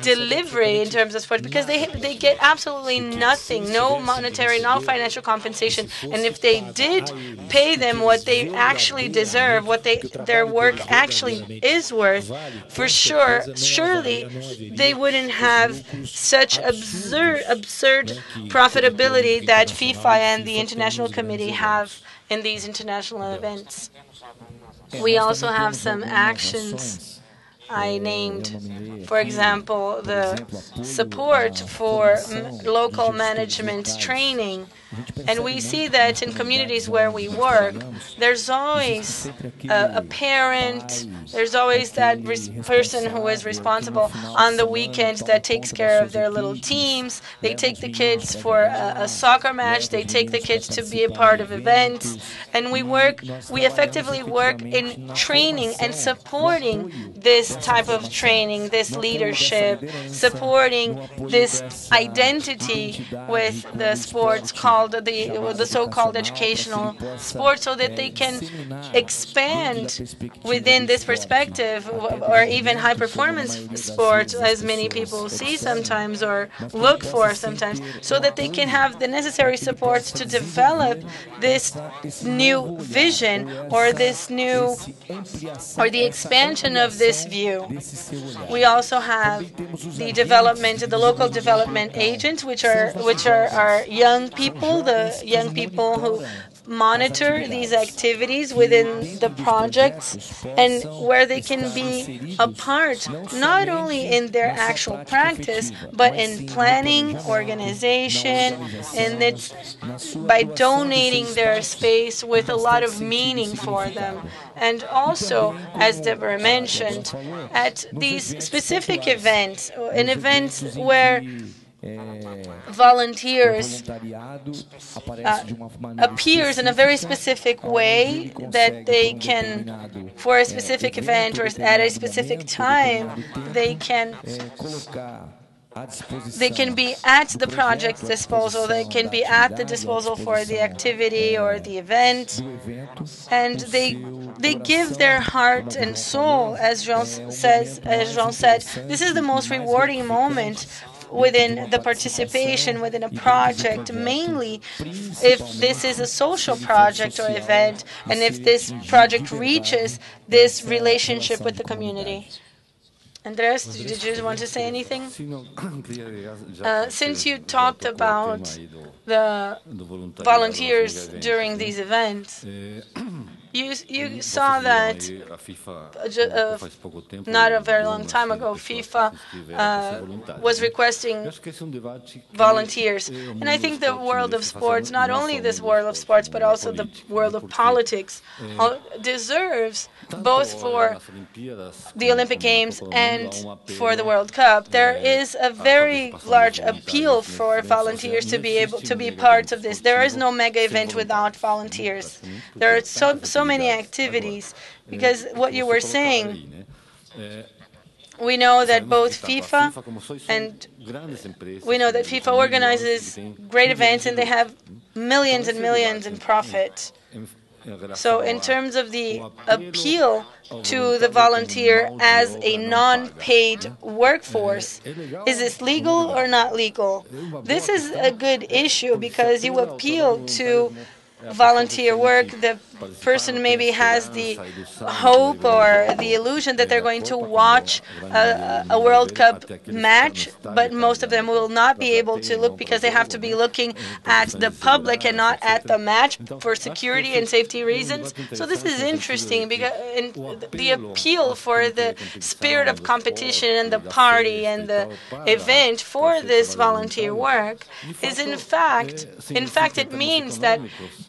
delivery in terms of sport, because they get absolutely nothing, no monetary, no financial compensation, and if they did pay them what they actually deserve, what their work actually is worth, for sure, surely they wouldn't have such absurd profitability that FIFA and the International Committee have in these international events. We also have some actions I named, for example, the support for local management training And we see that in communities where we work, there's always a parent, there's always that person who is responsible on the weekend that takes care of their little teams. They take the kids for a soccer match, they take the kids to be a part of events, and we effectively work in training and supporting this type of training, this leadership, supporting this identity with the sports called the so-called educational sports, so that they can expand within this perspective, or even high-performance sports, as many people see sometimes or look for sometimes, so that they can have the necessary supports to develop this new vision or the expansion of this view. We also have the local development agents, which are our young people, the young people who monitor these activities within the projects, and where they can be a part not only in their actual practice but in planning, organization, and it's by donating their space with a lot of meaning for them. And also, as Deborah mentioned, at these specific events, in events where volunteers appears in a very specific way, that they can, for a specific event or at a specific time, they can be at the project's disposal, they can be at the disposal for the activity or the event, and they give their heart and soul, as João said. This is the most rewarding moment within the participation within a project, mainly if this is a social project or event, and if this project reaches this relationship with the community. Andres, did you want to say anything? Since you talked about the volunteers during these events, you saw that not a very long time ago, FIFA was requesting volunteers. And I think the world of sports, not only this world of sports, but also the world of politics, deserves, both for the Olympic Games and for the World Cup, there is a very large appeal for volunteers to be able to be part of this. There is no mega event without volunteers. There are so many activities, because what you were saying, we know that both FIFA organizes great events, and they have millions and millions in profit. So in terms of the appeal to the volunteer as a non-paid workforce, is this legal or not legal? This is a good issue, because you appeal to volunteer work. The person maybe has the hope or the illusion that they're going to watch a World Cup match, but most of them will not be able to look, because they have to be looking at the public and not at the match for security and safety reasons. So this is interesting, because the appeal for the spirit of competition and the party and the event for this volunteer work is in fact it means that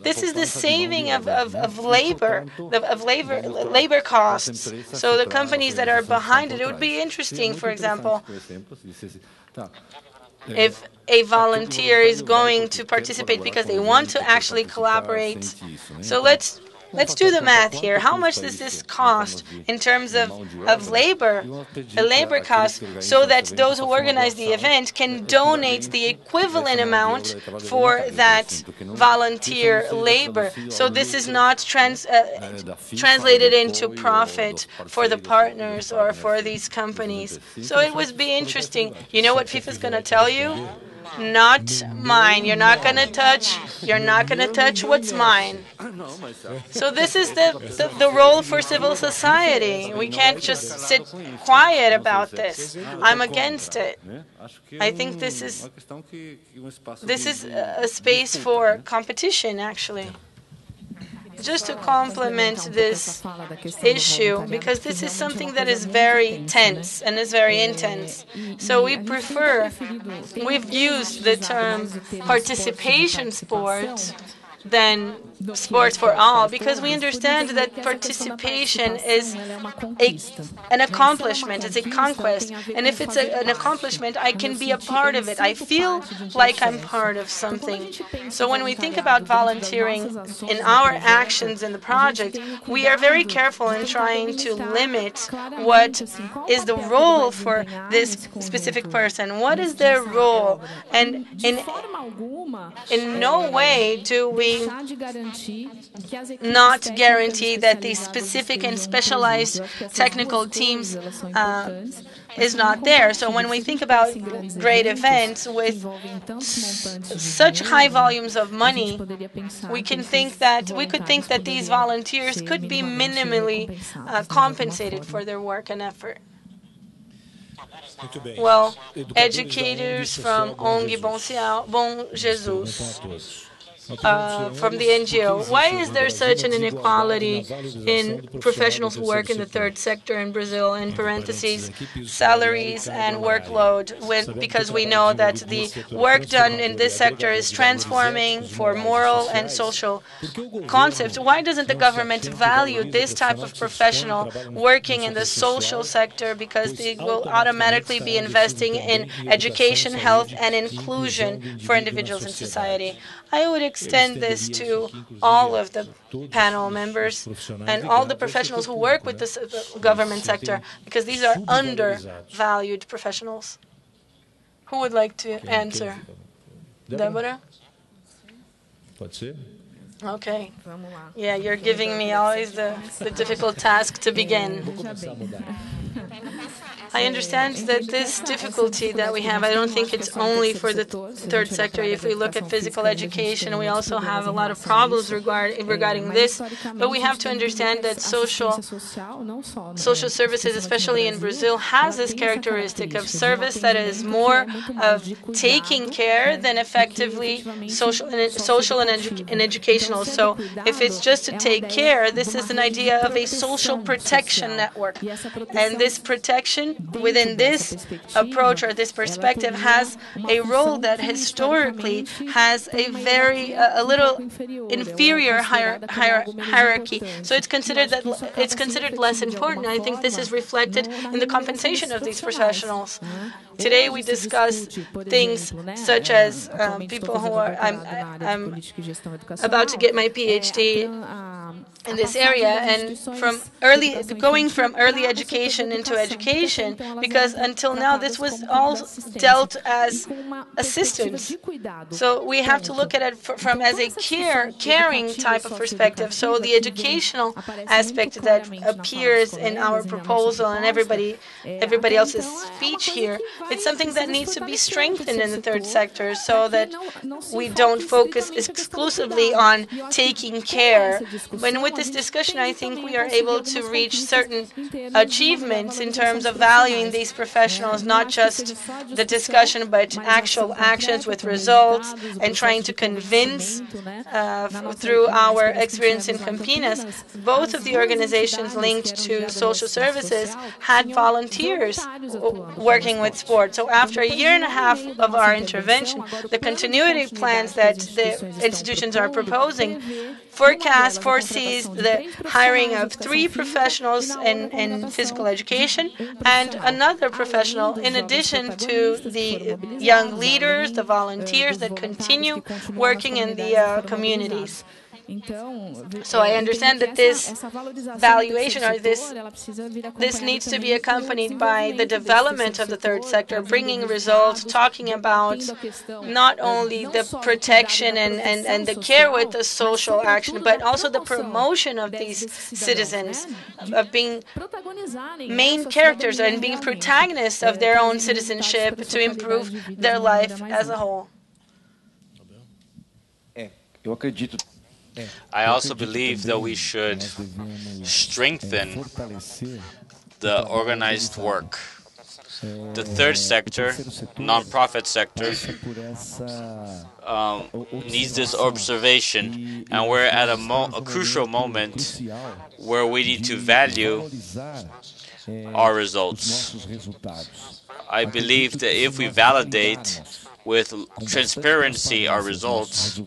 this is the saving of labor costs. So the companies that are behind it would be interesting, for example, if a volunteer is going to participate because they want to actually collaborate. So let's do the math here. How much does this cost in terms of labor, a labor cost, so that those who organize the event can donate the equivalent amount for that volunteer labor? So this is not translated into profit for the partners or for these companies. So it would be interesting. You know what FIFA is going to tell you? Not mine. You're not going to touch what's mine. So this is the role for civil society. We can't just sit quiet about this. I'm against it. I think this is a space for competition, actually. just to complement this issue, because this is something that is very tense and is very intense. So we've used the term participation sport than sports for all, because we understand that participation is an accomplishment, it's a conquest. And if it's an accomplishment, I can be a part of it. I feel like I'm part of something. So when we think about volunteering in our actions in the project, we are very careful in trying to limit what is the role for this specific person. What is their role? And in no way do we not guarantee that the specific and specialized technical teams is not there. So when we think about great events with such high volumes of money, we could think that these volunteers could be minimally compensated for their work and effort. Well, educators from ONG Bom Jesus, from the NGO. Why is there such an inequality in professionals who work in the third sector in Brazil, in parentheses, salaries and workload, because we know that the work done in this sector is transforming for moral and social concepts? Why doesn't the government value this type of professional working in the social sector, because they will automatically be investing in education, health, and inclusion for individuals in society? I would extend this to all of the panel members and all the professionals who work with the government sector, because these are undervalued professionals. Who would like to answer? Deborah? Okay. Yeah, you're giving me always the difficult task to begin. I understand that this difficulty that we have, I don't think it's only for the third sector. If we look at physical education, we also have a lot of problems regarding this. But we have to understand that social services, especially in Brazil, has this characteristic of service that is more of taking care than effectively social and educational. So if it's just to take care, this is an idea of a social protection network. And this protection within this approach or this perspective has a role that historically has a little inferior hierarchy. So it's considered less important. I think this is reflected in the compensation of these professionals. Today we discuss things such as people who are, I'm about to get my PhD in this area, and going from early education into education, because until now this was all dealt as assistance. So we have to look at it from as a caring type of perspective. So the educational aspect that appears in our proposal and everybody else's speech here, it's something that needs to be strengthened in the third sector, so that we don't focus exclusively on taking care. When with this discussion, I think we are able to reach certain achievements in terms of valuing these professionals, not just the discussion, but actual actions with results, and trying to convince through our experience in Campinas. Both of the organizations linked to social services had volunteers working with sport. So after a year and a half of our intervention, the continuity plans that the institutions are proposing foresees the hiring of 3 professionals in physical education and another professional in addition to the young leaders, the volunteers that continue working in the communities. So I understand that this valuation or this needs to be accompanied by the development of the third sector, bringing results, talking about not only the protection and the care with the social action, but also the promotion of these citizens, of being main characters and being protagonists of their own citizenship to improve their life as a whole. I also believe that we should strengthen the organized work. The third sector, non-profit sector, needs this observation, and we're at a crucial moment where we need to value our results. I believe that if we validate with transparency our results,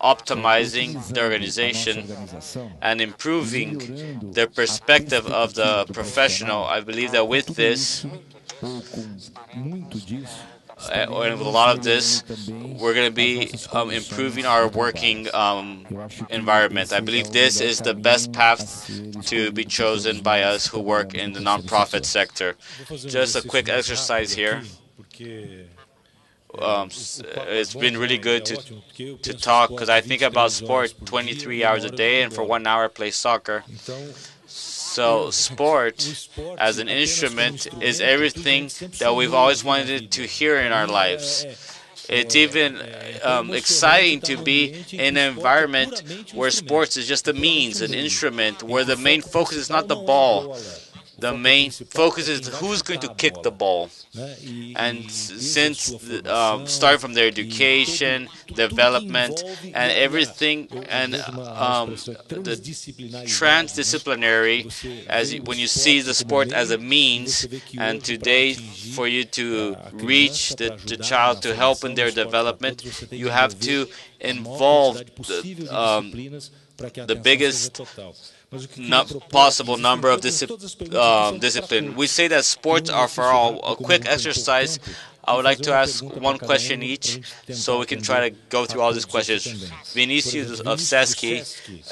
optimizing the organization and improving the perspective of the professional, I believe that with this, and with a lot of this, we're going to be improving our working environment. I believe this is the best path to be chosen by us who work in the nonprofit sector. Just a quick exercise here. It's been really good to talk, because I think about sport 23 hours a day, and for 1 hour I play soccer. So sport as an instrument is everything that we've always wanted to hear in our lives. It's even exciting to be in an environment where sports is just a means, an instrument, where the main focus is not the ball. The main focus is who's going to kick the ball. And since starting from their education, development, and everything, and the transdisciplinary, when you see the sport as a means, and today for you to reach the child, to help in their development, you have to involve the biggest possible number of discipline. We say that sports are for all. A quick exercise. I would like to ask one question each, so we can try to go through all these questions. Vinicius of Sesky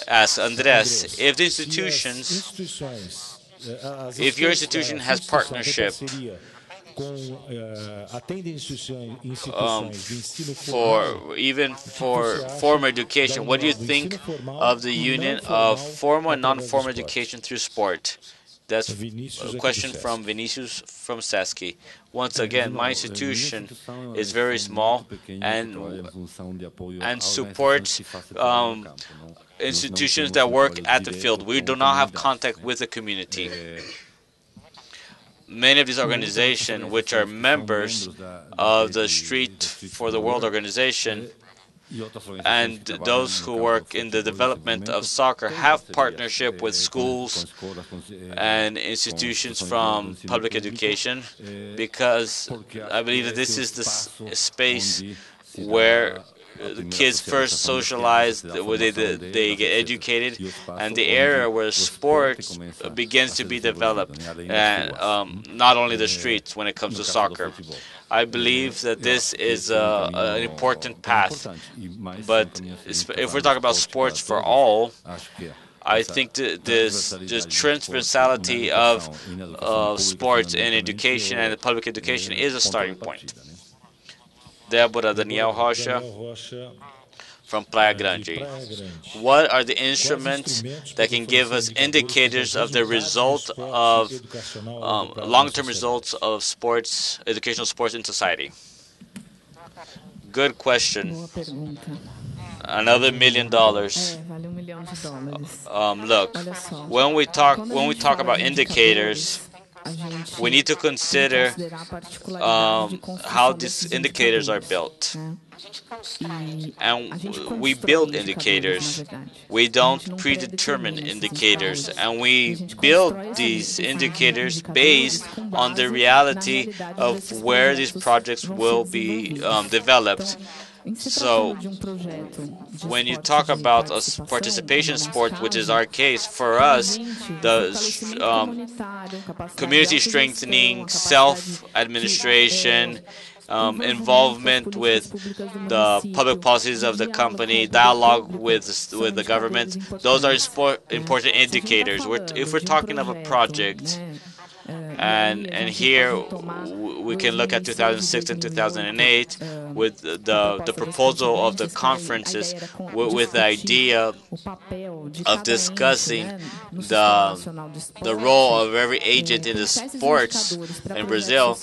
asks, Andres, if the institutions, if your institution has partnership for formal education, what do you think of the union of formal and non-formal education through sport? That's a question from Vinicius from Sesky. Once again, my institution is very small and supports institutions that work at the field. We do not have contact with the community. Many of these organizations, which are members of the Street for the World organization, and those who work in the development of soccer, have partnership with schools and institutions from public education, because I believe that this is the space where the kids first socialize, where they get educated, and the area where sport begins to be developed, and not only the streets when it comes to soccer. I believe that this is an important path, but if we're talking about sports for all, I think this transversality of sports in education and public education is a starting point. Deborah Rocha from Praia Grande. What are the instruments that can give us indicators of the result of long-term results of sports, educational sports in society? Good question. Another $1 million. Look, when we talk about indicators, we need to consider how these indicators are built. And we build indicators. We don't predetermine indicators. And we build these indicators based on the reality of where these projects will be developed. So, when you talk about a participation sport, which is our case, for us, the community strengthening, self-administration, involvement with the public policies of the company, dialogue with the government, those are important indicators. If we're talking of a project, and here we can look at 2006 and 2008 with the proposal of the conferences with the idea of discussing the role of every agent in the sports in Brazil.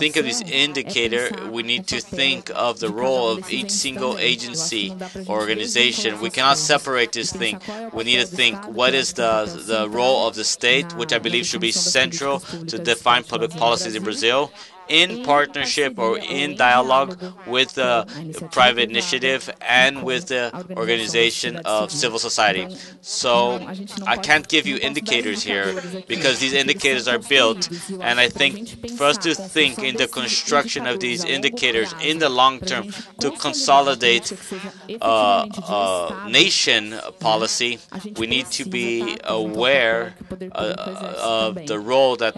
Think of this indicator. We need to think of the role of each single agency or organization. We cannot separate this thing. We need to think what is the role of the state, which I believe should be central to define public policies in Brazil, in partnership or in dialogue with the private initiative and with the organization of civil society. So I can't give you indicators here because these indicators are built, and I think for us to think in the construction of these indicators in the long term to consolidate nation policy, we need to be aware of the role that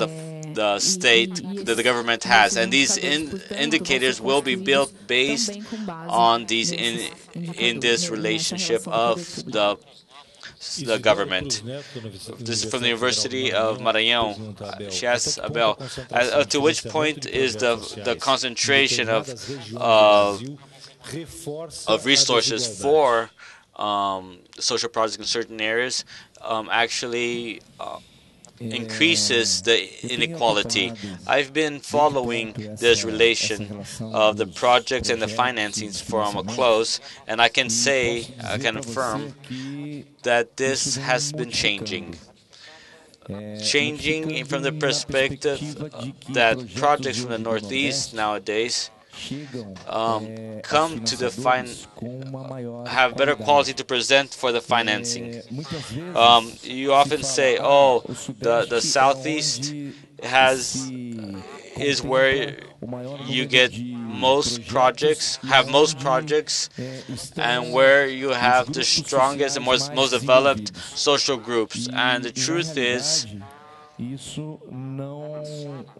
the state, that the government has, and these indicators will be built based on these in this relationship of the government. This is from the University of Maranhão. She asks Abel, to which point is the concentration of resources for social projects in certain areas actually increases the inequality. I've been following this relation of the projects and the financings from close, and I can affirm that this has been changing. Changing from the perspective that projects from the Northeast nowadays come to have better quality to present for the financing. You often say, "Oh, the Southeast is where you get most projects, and where you have the strongest and most developed social groups." And the truth is,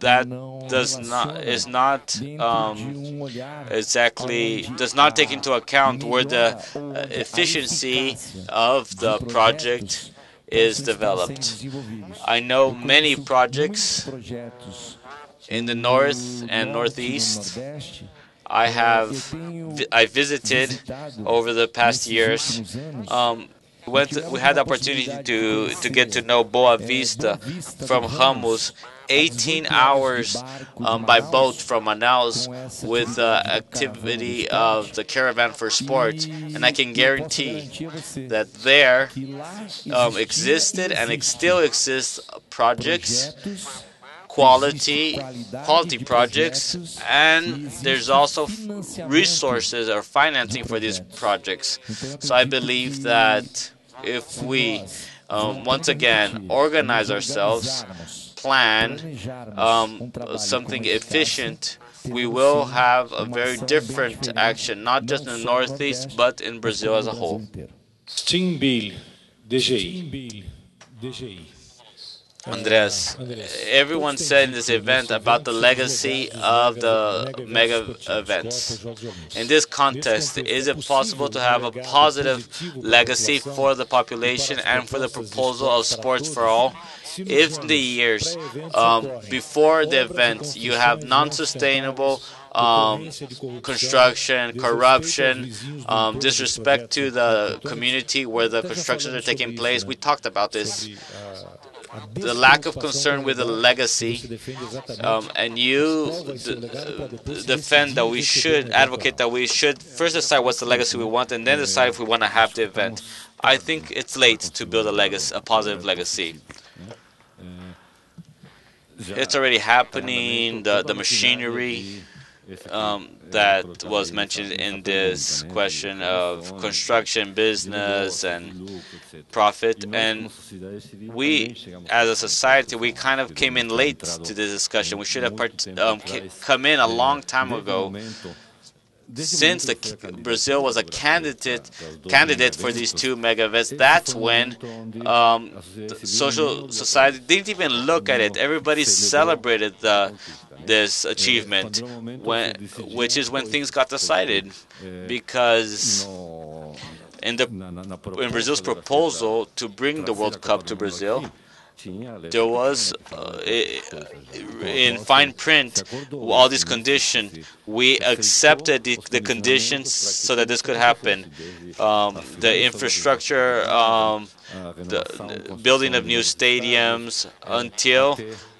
that does not take into account where the efficiency of the project is developed. I know many projects in the north and northeast. I visited over the past years. We had the opportunity to get to know Boa Vista from Ramos, 18 hours by boat from Manaus with the activity of the Caravan for Sports. And I can guarantee that there existed and still exists projects, quality projects, and there's also resources or financing for these projects. So I believe that if we once again organize ourselves, plan something efficient, we will have a very different action, not just in the Northeast, but in Brazil as a whole. Steam Bill, DGI. Andres, everyone said in this event about the legacy of the mega events. In this context, is it possible to have a positive legacy for the population and for the proposal of sports for all? If in the years before the event you have non-sustainable construction, corruption, disrespect to the community where the constructions are taking place, we talked about this. The lack of concern with the legacy, and you defend that we should advocate that we should first decide what's the legacy we want, and then decide if we want to have the event. I think it's late to build a positive legacy. It's already happening. The machinery that was mentioned in this question of construction, business, and profit. And we, as a society, we kind of came in late to this discussion. We should have come in a long time ago. Since Brazil was a candidate for these two mega events, that's when social society didn't even look at it. Everybody celebrated this achievement, which is when things got decided, because in Brazil's proposal to bring the World Cup to Brazil, there was in fine print all these conditions. We accepted the conditions so that this could happen. The infrastructure, the building of new stadiums, until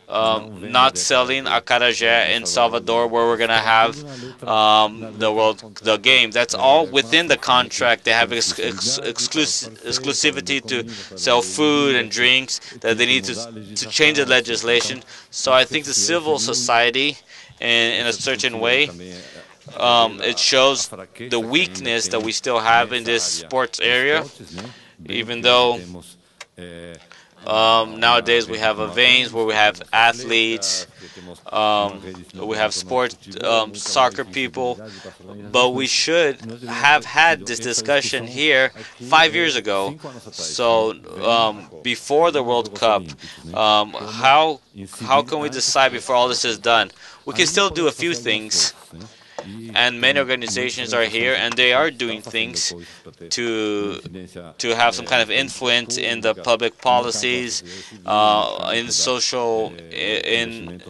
not selling Acarajé in Salvador, where we're going to have the game. That's all within the contract. They have exclusivity to sell food and drinks, that they need to change the legislation. So I think the civil society, in a certain way, it shows the weakness that we still have in this sports area, even though nowadays we have events where we have athletes, we have sports, soccer people, but we should have had this discussion here 5 years ago. So before the World Cup, how can we decide before all this is done? We can still do a few things. And many organizations are here, and they are doing things to have some kind of influence in the public policies, in social, in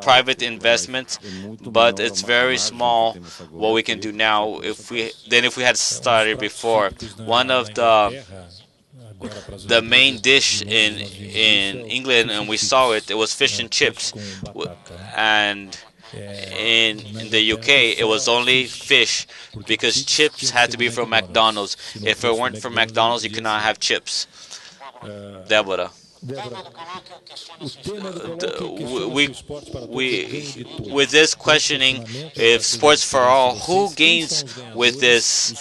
private investments. But it's very small what we can do now. If we had started before, one of the main dish in England, and we saw it, it was fish and chips, and in the UK, it was only fish, because chips had to be from McDonald's. If it weren't from McDonald's, you could not have chips. Deborah. With this questioning, if sports for all, who gains with this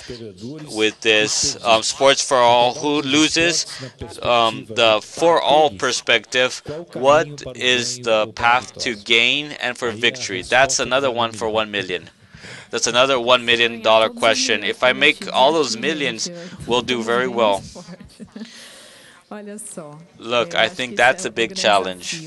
sports for all? Who loses? The for all perspective. What is the path to gain and for victory? That's another one for 1 million. That's another $1 million question. If I make all those millions, we'll do very well. Look, I think that's a big challenge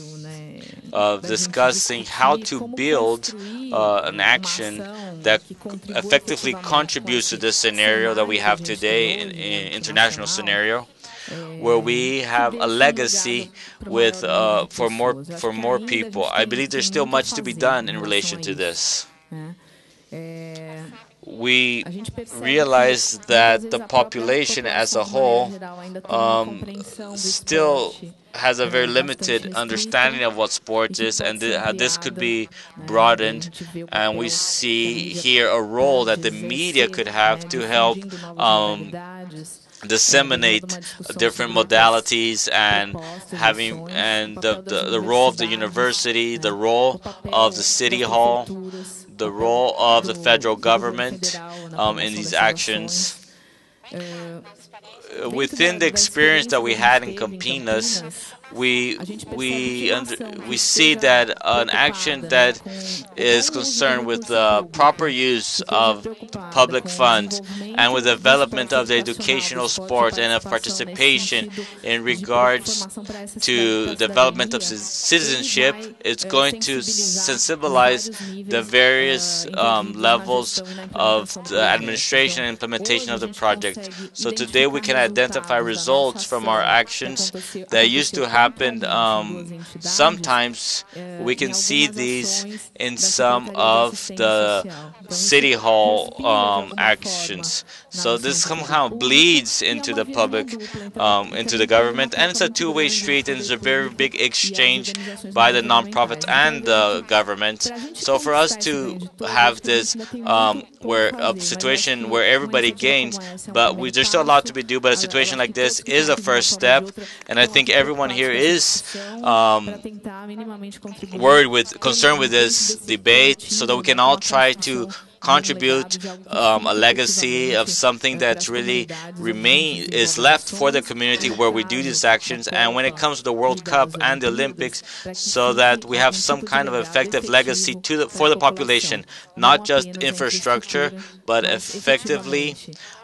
of discussing how to build an action that effectively contributes to this scenario that we have today, in international scenario, where we have a legacy with for more people. I believe there's still much to be done in relation to this. We realize that the population as a whole still has a very limited understanding of what sports is, and how this could be broadened. And we see here a role that the media could have to help disseminate different modalities, and the role of the university, the role of the city hall, the role of the federal government in these actions. Within the experience that we had in Campinas, we see that an action that is concerned with the proper use of public funds and with the development of the educational sport and of participation in regards to development of citizenship, it's going to sensibilize the various levels of the administration and implementation of the project. So today we can identify results from our actions that used to happen. Sometimes we can see these in some of the city hall actions. So this somehow bleeds into the public, into the government, and it's a two-way street, and it's a very big exchange by the nonprofits and the government. So for us to have this a situation where everybody gains, but there's still a lot to be done. But a situation like this is a first step, and I think everyone here is concerned with this debate, so that we can all try to contribute a legacy of something that's really is left for the community where we do these actions, and when it comes to the World Cup and the Olympics, so that we have some kind of effective legacy for the population, not just infrastructure, but effectively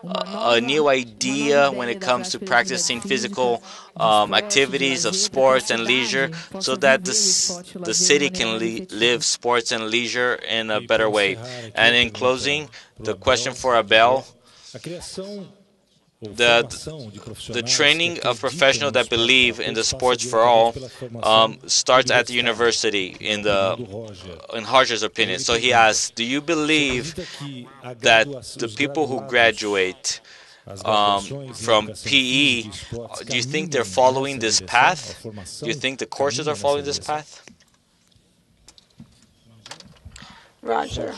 a new idea when it comes to practicing physical activities of sports and leisure, so that the city can live sports and leisure in a better way. And in closing, the question for Abel, that the training of professionals that believe in the sports for all starts at the university, in Roger's opinion. So he asks, do you believe that the people who graduate from PE, do you think they're following this path? Do you think the courses are following this path? Roger.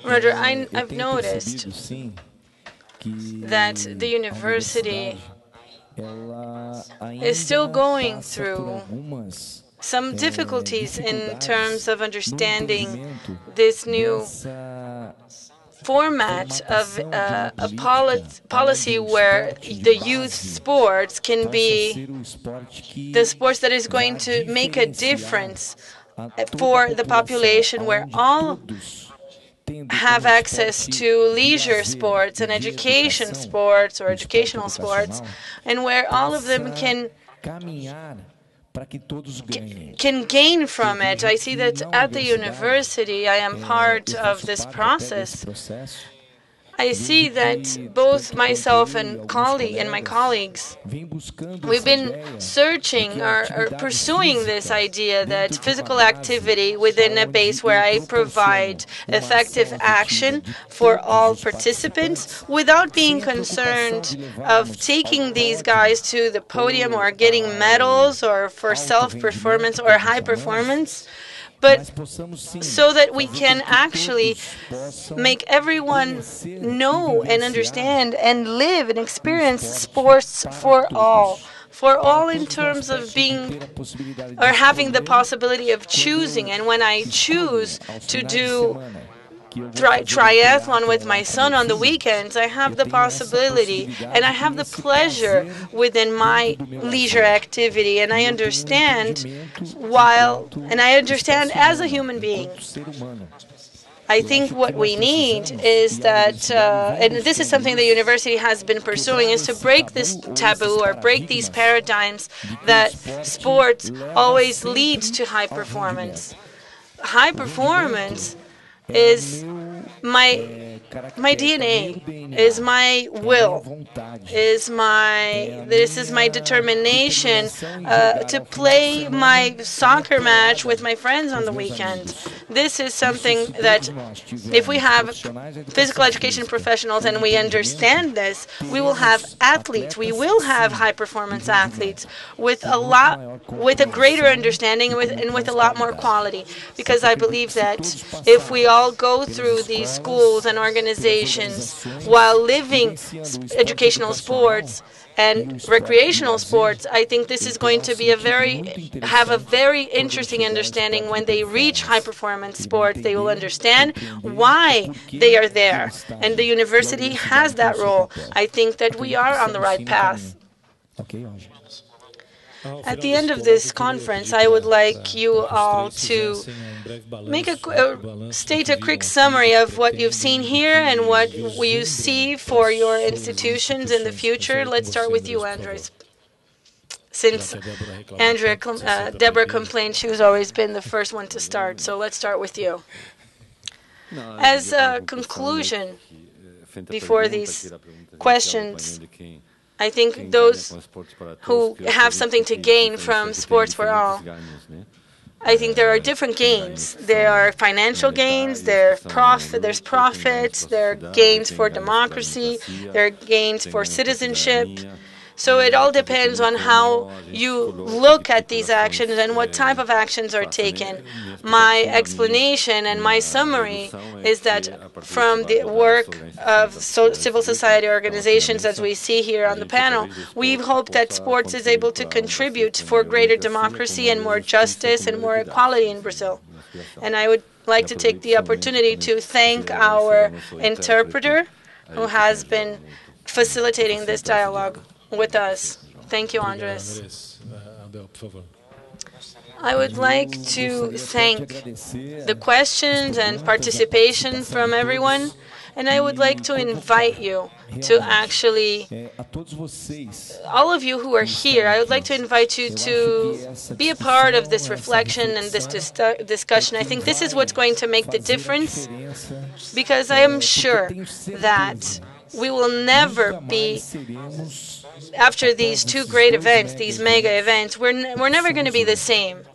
Roger, I've noticed that the university is still going through some difficulties in terms of understanding this new format of a policy where the youth sports can be the sports that is going to make a difference for the population, where all have access to leisure sports and education sports or educational sports, and where all of them can gain from it. I see that at the university I am part of this process. I see that both myself and my colleagues, we've been searching or pursuing this idea that physical activity within a base where I provide effective action for all participants without being concerned of taking these guys to the podium or getting medals or for self-performance or high performance, but so that we can actually make everyone know and understand and live and experience sports for all in terms of being or having the possibility of choosing. And when I choose to do triathlon with my son on the weekends, I have the possibility and I have the pleasure within my leisure activity, and I understand as a human being. I think what we need is that, and this is something the university has been pursuing, is to break this taboo or break these paradigms that sports always leads to high performance. High performance is my DNA, is my will, this is my determination to play my soccer match with my friends on the weekend. This is something that if we have physical education professionals and we understand this, we will have athletes, we will have high performance athletes with a greater understanding and with a lot more quality, because I believe that if we all go through these schools and organizations while living educational sports and recreational sports, I think this is going to be have a very interesting understanding. When they reach high performance sports, they will understand why they are there, and the university has that role. I think that we are on the right path. At the end of this conference, I would like you all to state a quick summary of what you've seen here and what you see for your institutions in the future. Let's start with you, Andres. Since Deborah complained, she's always been the first one to start, so let's start with you. As a conclusion, before these questions, I think those who have something to gain from Sports for All, I think there are different gains. There are financial gains, there's profits, there are gains for democracy, there are gains for citizenship. So it all depends on how you look at these actions and what type of actions are taken. My explanation and my summary is that from the work of civil society organizations, as we see here on the panel, we hope that sports is able to contribute for greater democracy and more justice and more equality in Brazil. And I would like to take the opportunity to thank our interpreter who has been facilitating this dialogue with us. Thank you, Andres. I would like to thank the questions and participation from everyone, and I would like to invite you to actually, all of you who are here, I would like to invite you to be a part of this reflection and this discussion. I think this is what's going to make the difference, because I am sure that we will never be, after these two great events, these mega events, we're never going to be the same.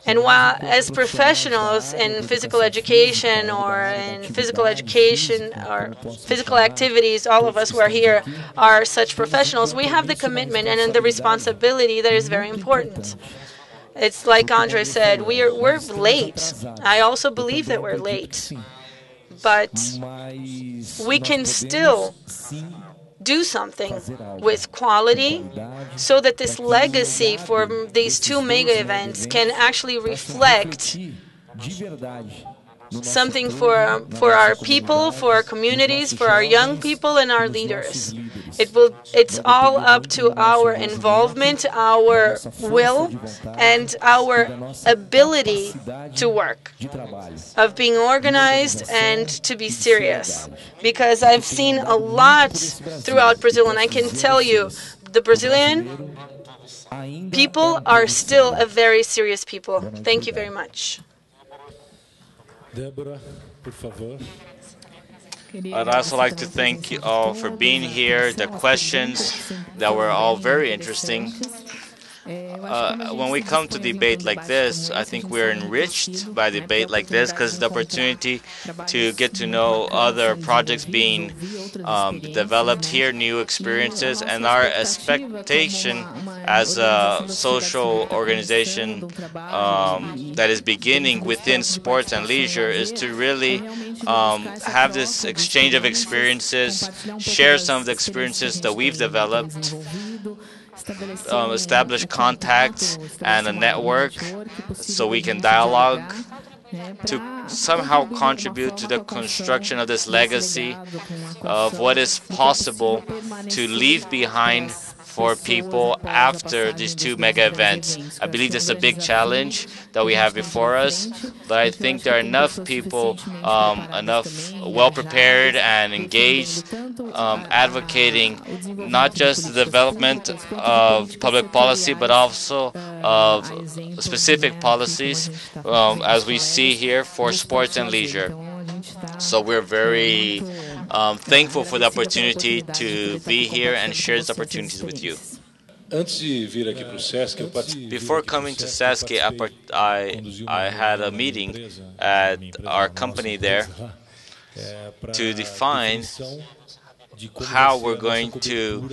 And while as professionals in physical education or in physical education or physical activities, all of us who are here are such professionals, we have the commitment and the responsibility that is very important. It's like Andre said, we're late. I also believe that we're late. But we can still do something with quality so that this legacy for these two mega events can actually reflect something for our people, for our communities, for our young people and our leaders. It's all up to our involvement, our will, and our ability to work, of being organized and to be serious. Because I've seen a lot throughout Brazil, and I can tell you, the Brazilian people are still a very serious people. Thank you very much. Deborah, por favor. I'd also like to thank you all for being here, the questions that were all very interesting. When we come to debate like this, I think we're enriched by debate like this because it's the opportunity to get to know other projects being developed here, new experiences, and our expectation as a social organization that is beginning within sports and leisure is to really have this exchange of experiences, share some of the experiences that we've developed, establish contacts and a network so we can dialogue to somehow contribute to the construction of this legacy of what is possible to leave behind for people after these two mega events. I believe this is a big challenge that we have before us, but I think there are enough people, enough well-prepared and engaged, advocating not just the development of public policy, but also of specific policies, as we see here, for sports and leisure. So we're very thankful for the opportunity to be here and share these opportunities with you. Before coming to SESC, I had a meeting at our company there to define how we're going to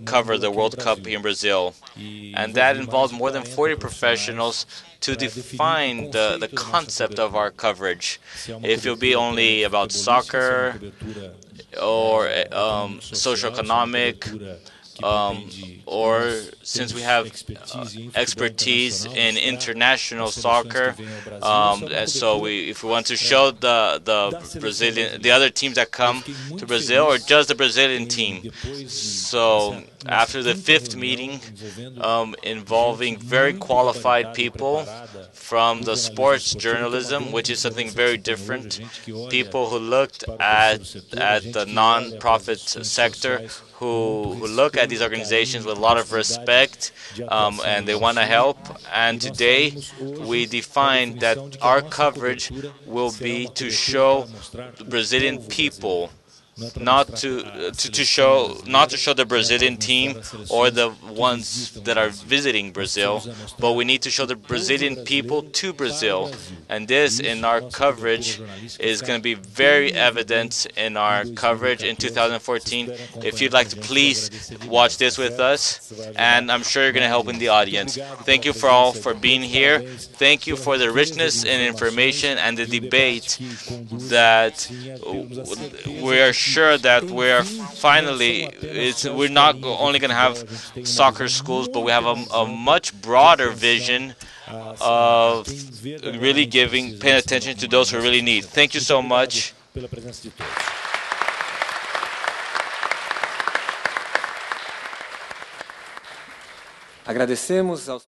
cover the World Cup here in Brazil. And that involves more than 40 professionals to define the concept of our coverage. If it'll be only about soccer or socioeconomic, or since we have expertise in international soccer, and so if we want to show the other teams that come to Brazil, or just the Brazilian team. So after the 5th meeting, involving very qualified people from the sports journalism, which is something very different, people who looked at the non-profit sector, who look at these organizations with a lot of respect, and they want to help. And today we define that our coverage will be to show the Brazilian people, not to show the Brazilian team or the ones that are visiting Brazil, but we need to show the Brazilian people to Brazil. And this, in our coverage, is going to be very evident in our coverage in 2014. If you'd like to please watch this with us, and I'm sure you're going to help in the audience. Thank you for all for being here. Thank you for the richness in information and the debate that we are sure that we're finally, we're not only going to have soccer schools, but we have a much broader vision of really paying attention to those who really need. Thank you so much. Agradecemos aos